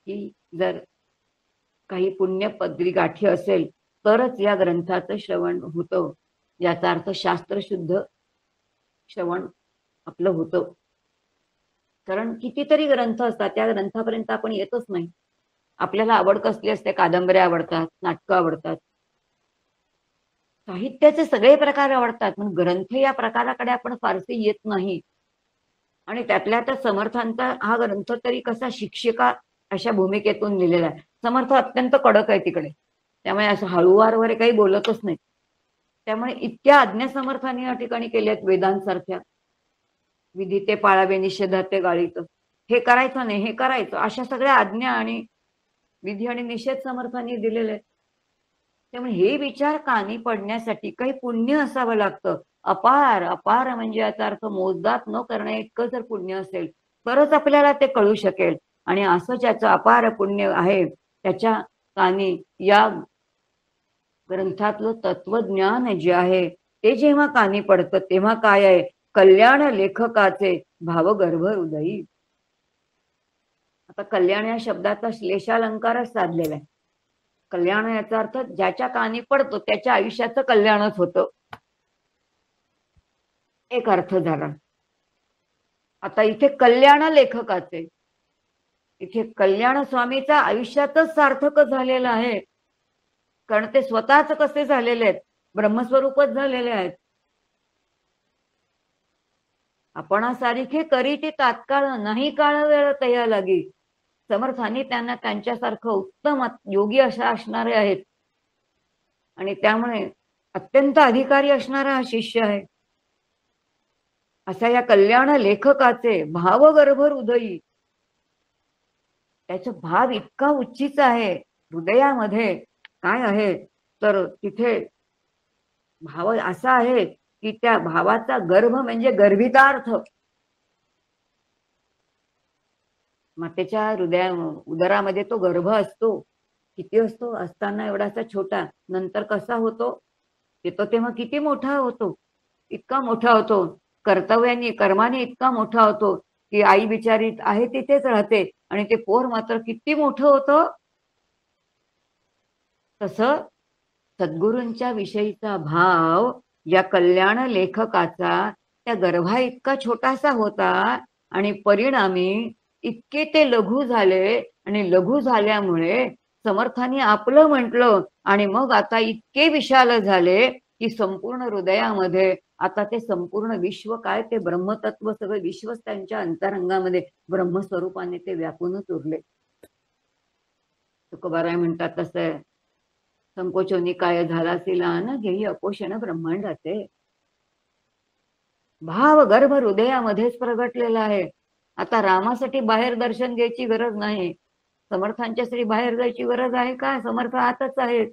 की जर काही पुण्यपदरी गाठी असेल तरच या ग्रंथाचं श्रवण होतं. याचा अर्थ शास्त्रशुद्ध श्रवण आपलं होतं. कारण कितीतरी ग्रंथ असतात, त्या ग्रंथापर्यंत आपण येतच नाही. आपल्याला आवड कसली असते, कादंबऱ्या आवडतात, नाटकं आवडतात, साहित्याचे सगळे प्रकार आवडतात, पण ग्रंथ या प्रकाराकडे आपण फारसे येत नाही. आणि त्यातल्या त्या समर्थांचा हा ग्रंथ तरी कसा शिक्षिका अशा भूमिकेतून लिहिलेला आहे. समर्थ अत्यंत कडक आहे तिकडे, त्यामुळे असं हळूवार वगैरे काही बोलतच नाही. त्यामुळे इतक्या आज्ञा समर्थांनी या ठिकाणी केल्यात. वेदांसारख्या विधी ते पाळावे, निषेधात ते गाळीत, हे करायचं नाही हे करायचं, अशा सगळ्या आज्ञा आणि विधी आणि निषेध समर्थांनी दिलेले आहेत. त्यामुळे हे विचार कानी पडण्यासाठी काही पुण्य असावं लागतं. अपार अपार म्हणजे याचा अर्थ मोजदात न करणे इतकं जर पुण्य असेल तरच आपल्याला ते कळू शकेल. आणि असं ज्याचं अपार पुण्य आहे त्याच्या कानी या ग्रंथातलं तत्वज्ञान जे आहे ते जेव्हा कानी पडतं तेव्हा काय आहे, कल्याण लेखकाचे भावगर्भ हृदयी. आता कल्याण या शब्दाचा श्लेषालंकारच साधलेला आहे. कल्याण याचा अर्थ ज्याच्या कानी पडतो त्याच्या आयुष्याचं कल्याणच होतं, एक अर्थ झाला. आता इथे कल्याण लेखकाचे, इथे कल्याण स्वामीचा आयुष्यातच सार्थक झालेलं आहे. कारण ते स्वतःच कसे झालेले आहेत, ब्रह्मस्वरूपच झालेले आहेत. आपण सारिखे करी ते तात्काळ नाही काळ वेळ तया लागी. समर्थांनी त्यांना त्यांच्यासारखं उत्तम योगी अशा असणारे आहेत आणि त्यामुळे अत्यंत अधिकारी असणारा हा शिष्य आहे. असा या कल्याण लेखकाचे भावगर्भ हृदयी, त्याचा भाव इतका उच्चीचा आहे. हृदयामध्ये काय आहे तर तिथे भाव असा आहे की त्या भावाचा गर्भ म्हणजे गर्भितार्थ. मातेच्या उदरामध्ये तो गर्भ असतो. किती असतो, असताना एवढासा छोटा, नंतर कसा होतो, येतो तेव्हा किती मोठा होतो, इतका मोठा होतो. कर्तव्याने कर्माने इतका मोठा होतो की आई बिचारी आहे तिथेच राहते आणि ते पोर मात्र किती मोठं होतं. तसं सद्गुरूंच्या विषयीचा भाव या कल्याण लेखकाचा त्या गर्भा इतका छोटासा होता आणि परिणामी इतके ते लघु झाले. आणि लघु झाल्यामुळे समर्थांनी आपलं म्हटलं आणि मग आता इतके विशाल झाले की संपूर्ण हृदयामध्ये आता ते संपूर्ण विश्व काय, ते ब्रह्मतत्व सगळं विश्वच त्यांच्या अंतरंगामध्ये ब्रह्मस्वरूपाने ते व्यापूनच उरले. तुकोबाराय म्हणतात तसं आहे, संकोचोनी काय झाला सिला न घेई अपोषण ब्रह्मांडाचे. भाव गर्भ हृदयामध्येच प्रगटलेला आहे. आता रामासाठी बाहेर दर्शन घ्यायची गरज नाही, समर्थांच्यासाठी बाहेर जायची गरज आहे का? समर्थ आतच आहेत.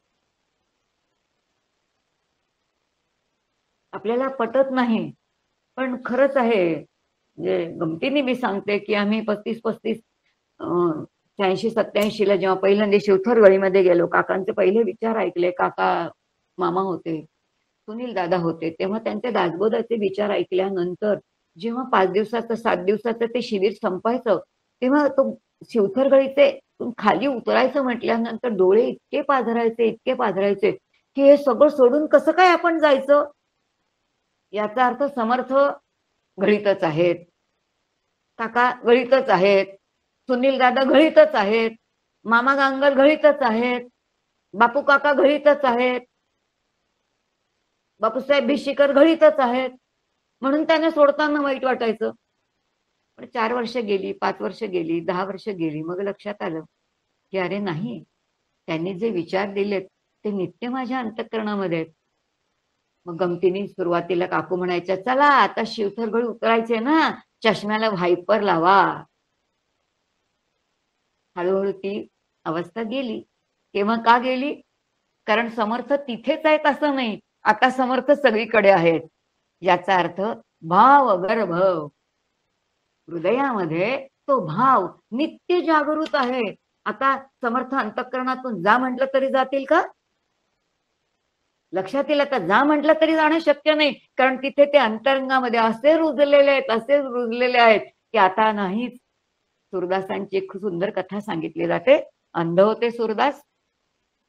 आपल्याला पटत नाही पण खरंच आहे. म्हणजे गमतीने मी सांगते की आम्ही 35 86 87 ला जेव्हा पहिल्यांदा शिवथरगळीमध्ये गेलो, काकांचे पहिले विचार ऐकले. काका मामा होते, सुनील दादा होते, तेव्हा त्यांचे दासबोधाचे विचार ऐकल्यानंतर जेव्हा 5 दिवसाचं 7 दिवसाचं ते शिबिर संपायचं, तेव्हा तो शिवथरगळीचे खाली उतरायचं म्हटल्यानंतर डोळे इतके पाझरायचे की हे सगळं सोडून कसं काय आपण जायचं. याचा अर्थ समर्थ गळीतच आहेत, काका गळीतच आहेत, सुनील दादा गळीतच आहेत, मामा गांगल गळीतच आहेत, बापू काका गळीतच आहेत, बापूसाहेब भिशीकर गळीतच आहेत. म्हणून त्यांना सोडताना वाईट वाटायचं. पण 4 वर्ष गेली, 5 वर्ष गेली, 10 वर्ष गेली, मग लक्षात आलं की अरे नाही, त्यांनी जे विचार दिलेत ते नित्य माझ्या अंतःकरणामध्ये आहेत. मग गमतीने सुरुवातीला काकू म्हणायच्या, चला आता शिवथरगळी उतरायचे ना, चष्म्याला व्हायपर लावा. हळूहळू ती अवस्था गेली. केव्हा का गेली? कारण समर्थ तिथेच आहेत असं नाही, आता समर्थ सगळीकडे आहेत. याचा अर्थ भाव गर्भ हृदयामध्ये तो भाव नित्य जागृत आहे. आता समर्थ अंतःकरणातून जा म्हटलं तरी जातील का? लक्षात येईल. आता जा म्हटलं तरी जाणं शक्य नाही, कारण तिथे ते अंतरंगामध्ये असे रुजलेले आहेत की आता नाहीच. सूरदासांची एक सुंदर कथा सांगितली जाते. अंध होते सूरदास,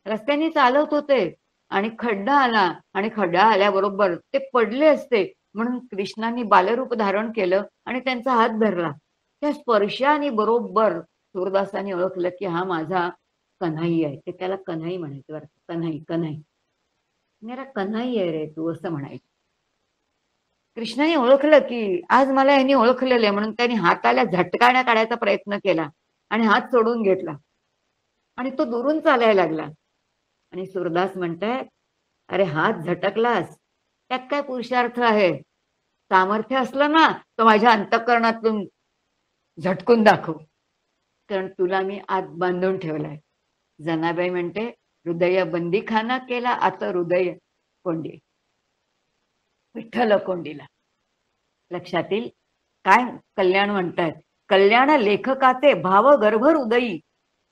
रस्त्याने चालत होते आणि खड्डा आला, आणि खड्डा आल्याबरोबर ते पडले असते, म्हणून कृष्णाने बालरूप धारण केलं आणि त्यांचा हात धरला. त्या स्पर्शाने बरोबर सूरदासांनी ओळखलं की हा माझा कन्हैया आहे. ते त्याला कन्हई म्हणायचं, कन्हई मेरा कन्हई आहे रे तू, असं म्हणायचं. कृष्णाने ओळखलं की आज मला यांनी ओळखलेलं आहे, म्हणून त्यांनी हाताला झटकाण्या काढायचा प्रयत्न केला आणि हात सोडून घेतला आणि तो दुरून चालायला लागला. आणि सूरदास म्हणताय, अरे हात झटकलास त्यात काय पुरुषार्थ आहे? सामर्थ्य असलं ना तर माझ्या अंतःकरणातून झटकून दाखव, कारण तुला मी आत बांधून ठेवलाय. जनाबाई म्हणते, हृदय बंदीखाना केला आता हृदय कोंडी, विठ्ठल कोंडीला. लक्षात येईल. काय कल्याण म्हणतायत? कल्याण लेखकाचे भाव गर्भ हृदयी.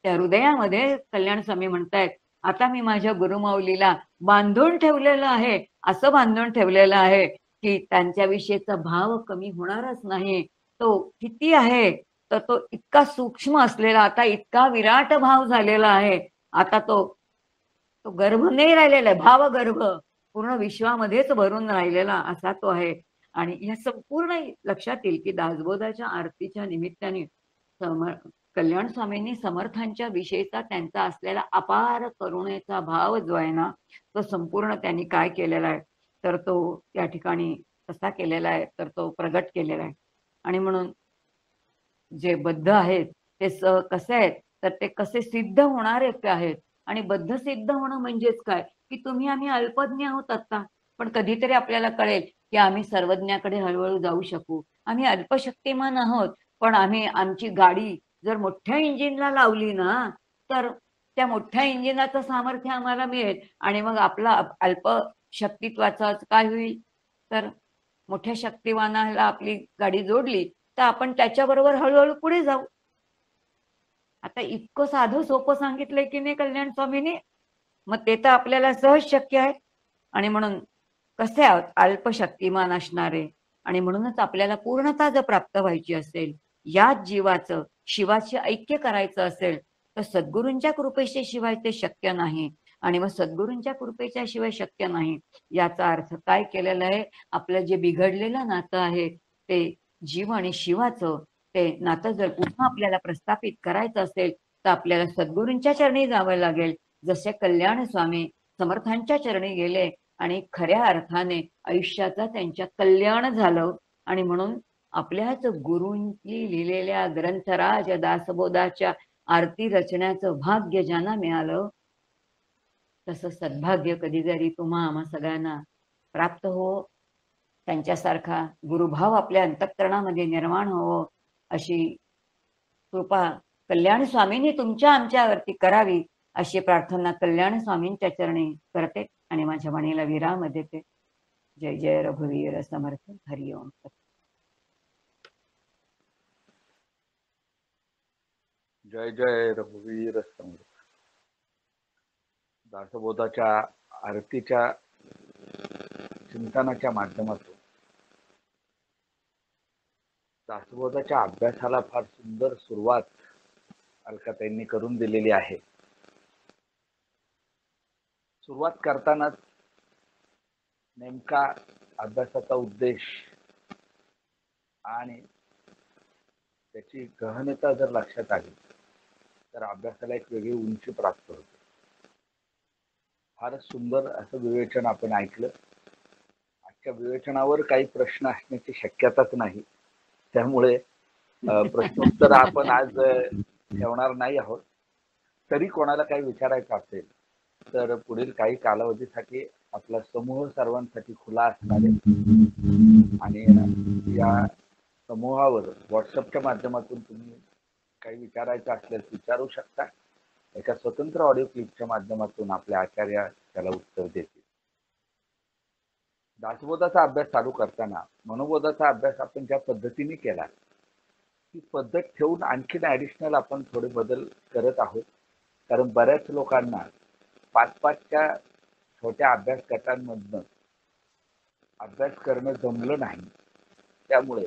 त्या हृदयामध्ये कल्याण स्वामी म्हणतायत, आता मी माझ्या गुरुमाऊलीला बांधून ठेवलेलं आहे. असं बांधून ठेवलेलं आहे की त्यांच्याविषयीचा भाव कमी होणारच नाही. तो किती आहे तर तो इतका सूक्ष्म असलेला, आता इतका विराट भाव झालेला आहे. आता तो गर्भ नाही राहिलेला आहे, भाव गर्भ पूर्ण विश्वामध्येच भरून राहिलेला असा तो आहे. आणि या संपूर्ण लक्षात येईल की दासबोधाच्या आरतीच्या निमित्ताने कल्याण स्वामींनी समर्थांच्या विषयीचा त्यांचा असलेला अपार करुणेचा भाव जो आहे ना, तो संपूर्ण त्यांनी काय केलेला आहे तर तो त्या ठिकाणी कसा केलेला आहे तर तो प्रगट केलेला आहे. आणि म्हणून जे बद्ध आहेत ते कसे आहेत तर ते कसे सिद्ध होणारे आहेत. आणि बद्ध सिद्ध होणं म्हणजेच काय की तुम्ही आम्ही अल्पज्ञ आहोत आता, पण कधीतरी आपल्याला कळेल की आम्ही सर्वज्ञाकडे हळूहळू जाऊ शकू. आम्ही अल्पशक्तिमान आहोत, पण आम्ही आमची गाडी जर मोठ्या इंजिनला लावली ना तर त्या मोठ्या इंजिनाचं सामर्थ्य आम्हाला मिळेल. आणि मग आपला अल्प शक्तित्वाचा काय होईल तर मोठ्या शक्तिवानाला आपली गाडी जोडली तर आपण त्याच्याबरोबर हळूहळू पुढे जाऊ. आता इतकं साधं सोपं सांगितलंय की नाही कल्याण स्वामीने, मग ते तर आपल्याला सहज शक्य आहे. आणि म्हणून कसे आहोत अल्पशक्तिमान असणारे, आणि म्हणूनच आपल्याला पूर्णता जर प्राप्त व्हायची असेल, याच जीवाचं शिवाशी ऐक्य करायचं असेल तर सद्गुरूंच्या कृपेच्या शिवाय ते शक्य नाही. आणि मग सद्गुरूंच्या कृपेच्या शिवाय शक्य नाही याचा अर्थ काय केलेला आहे? आपलं जे बिघडलेलं नातं आहे ते जीव आणि शिवाचं ते नातं जर पुन्हा आपल्याला प्रस्थापित करायचं असेल तर आपल्याला सद्गुरूंच्या चरणी जावं लागेल. जसे कल्याण स्वामी समर्थांच्या चरणी गेले आणि खऱ्या अर्थाने आयुष्याचा त्यांच्या कल्याण झालं. आणि म्हणून आपल्याच गुरूंनी लिहिलेल्या ग्रंथराज दासबोधाच्या आरती रचण्याचं भाग्य ज्यांना मिळालं, तसं सद्भाग्य कधीतरी तुम्हा आम्हा सगळ्यांना प्राप्त हो. त्यांच्यासारखा गुरुभाव आपल्या अंतःकरणामध्ये निर्माण हो, अशी कृपा कल्याण स्वामींनी तुमच्या आमच्यावरती करावी, अशी प्रार्थना कल्याण स्वामींच्या चरणी करते आणि माझ्या वाणीला विराम देते. जय जय रघुवीर समर्थ. हरिओम. जय जय रघुवीर समर्थ. दासबोधाच्या आरतीच्या चिंतनाच्या माध्यमातून दासबोधाच्या अभ्यासाला फार सुंदर सुरुवात अलकाताईंनी करून दिलेली आहे. सुरुवात करतानाच नेमका अभ्यासाचा उद्देश आणि त्याची गहनता जर लक्षात आली तर अभ्यासाला एक वेगळी उंची प्राप्त होते. फारच सुंदर असं विवेचन आपण ऐकलं. आजच्या विवेचनावर काही प्रश्न असण्याची शक्यताच नाही, त्यामुळे प्रश्नोत्तर आपण आज ठेवणार नाही आहोत. तरी कोणाला काही विचारायचं असेल तर पुढील काही कालावधीसाठी आपला समूह सर्वांसाठी खुला असणार आहे आणि या समूहावर व्हॉट्सअपच्या माध्यमातून तुम्ही काही विचारायचं असल्यास विचारू शकता. एका स्वतंत्र ऑडिओ क्लिपच्या माध्यमातून आपल्या आचार्य त्याला उत्तर देतील. दासबोधाचा अभ्यास चालू करताना मनोबोधाचा अभ्यास आपण ज्या पद्धतीने केला ती पद्धत ठेवून आणखीन ॲडिशनल आपण थोडे बदल करत आहोत. कारण बऱ्याच लोकांना 5-5च्या छोट्या अभ्यास गटांमधनं अभ्यास करणं जमलं नाही. त्यामुळे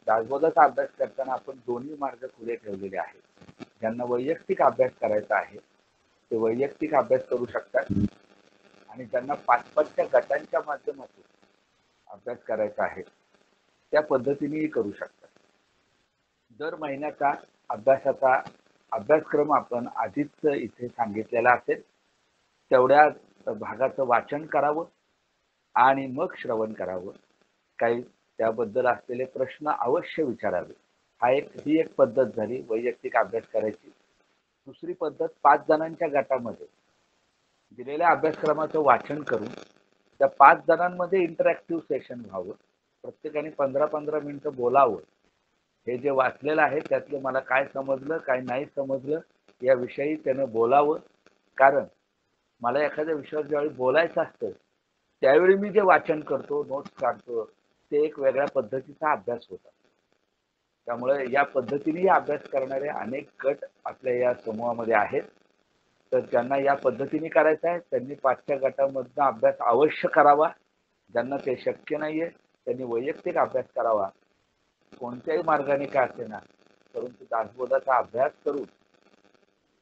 दासबोधाचा अभ्यास करताना आपण दोन्ही मार्ग खुले ठेवलेले आहेत. ज्यांना वैयक्तिक अभ्यास करायचा आहे ते वैयक्तिक अभ्यास करू शकतात आणि ज्यांना 5-5च्या गटांच्या माध्यमातून अभ्यास करायचा आहे त्या पद्धतीनेही करू शकतात. दर महिन्याचा अभ्यासाचा अभ्यासक्रम आपण आधीच इथे सांगितलेला असेल. तेवढ्या भागाचं वाचन करावं आणि मग श्रवण करावं. काही त्याबद्दल असलेले प्रश्न अवश्य विचारावे. ही एक पद्धत झाली वैयक्तिक अभ्यास करायची. दुसरी पद्धत 5 जणांच्या गटामध्ये दिलेल्या अभ्यासक्रमाचं वाचन करून त्या 5 जणांमध्ये इंटरॅक्टिव्ह सेशन व्हावं. प्रत्येकाने 15-15 मिनिटं बोलावं. हे जे वाचलेलं आहे त्यातलं मला काय समजलं काय नाही समजलं याविषयी त्यानं बोलावं. कारण मला एखाद्या विषयावर ज्यावेळी बोलायचं असतं त्यावेळी मी जे वाचन करतो नोट्स काढतो ते एक वेगळ्या पद्धतीचा अभ्यास होता. त्यामुळे या पद्धतीने अभ्यास करणारे अनेक गट आपल्या या समूहामध्ये आहेत. तर ज्यांना या पद्धतीने करायचं आहे त्यांनी 5च्या गटामधनं अभ्यास अवश्य करावा. ज्यांना ते शक्य नाहीये त्यांनी वैयक्तिक अभ्यास करावा. कोणत्याही मार्गाने का असेना परंतु दासबोधाचा अभ्यास करून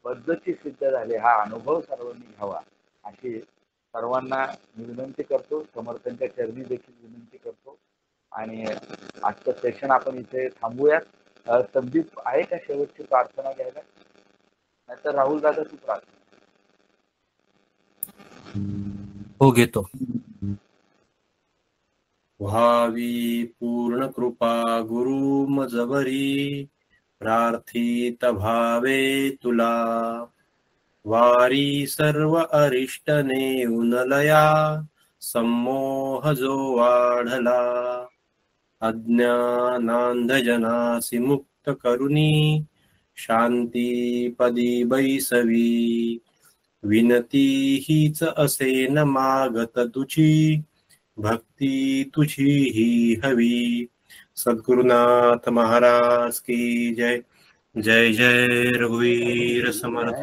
पद्धती सिद्ध झाले हा अनुभव सर्वांनी घ्यावा अशी सर्वांना मी विनंती करतो. समर्थांच्या चरणी देखील विनंती करतो आणि आजचं सेशन आपण इथे थांबूयात. संदीप आहे का शेवटची प्रार्थना घ्यायला? नाहीतर राहुल दादा तू प्रार्थना. हो घेतो. व्हावी पूर्ण कृपा गुरु मजवरी प्रार्थित भावे तुला वारी सर्व अरिष्ट नेऊन लया सम्मोह जो वाढला अज्ञानांधजनासी मुक्त करुणी शांती पदी बैसवी विनती हीच असे न मागत तुझी भक्ती तुझी ही हवी. सद्गुरुनाथ महाराज की जय. जय जय रघुवीर समर्थ.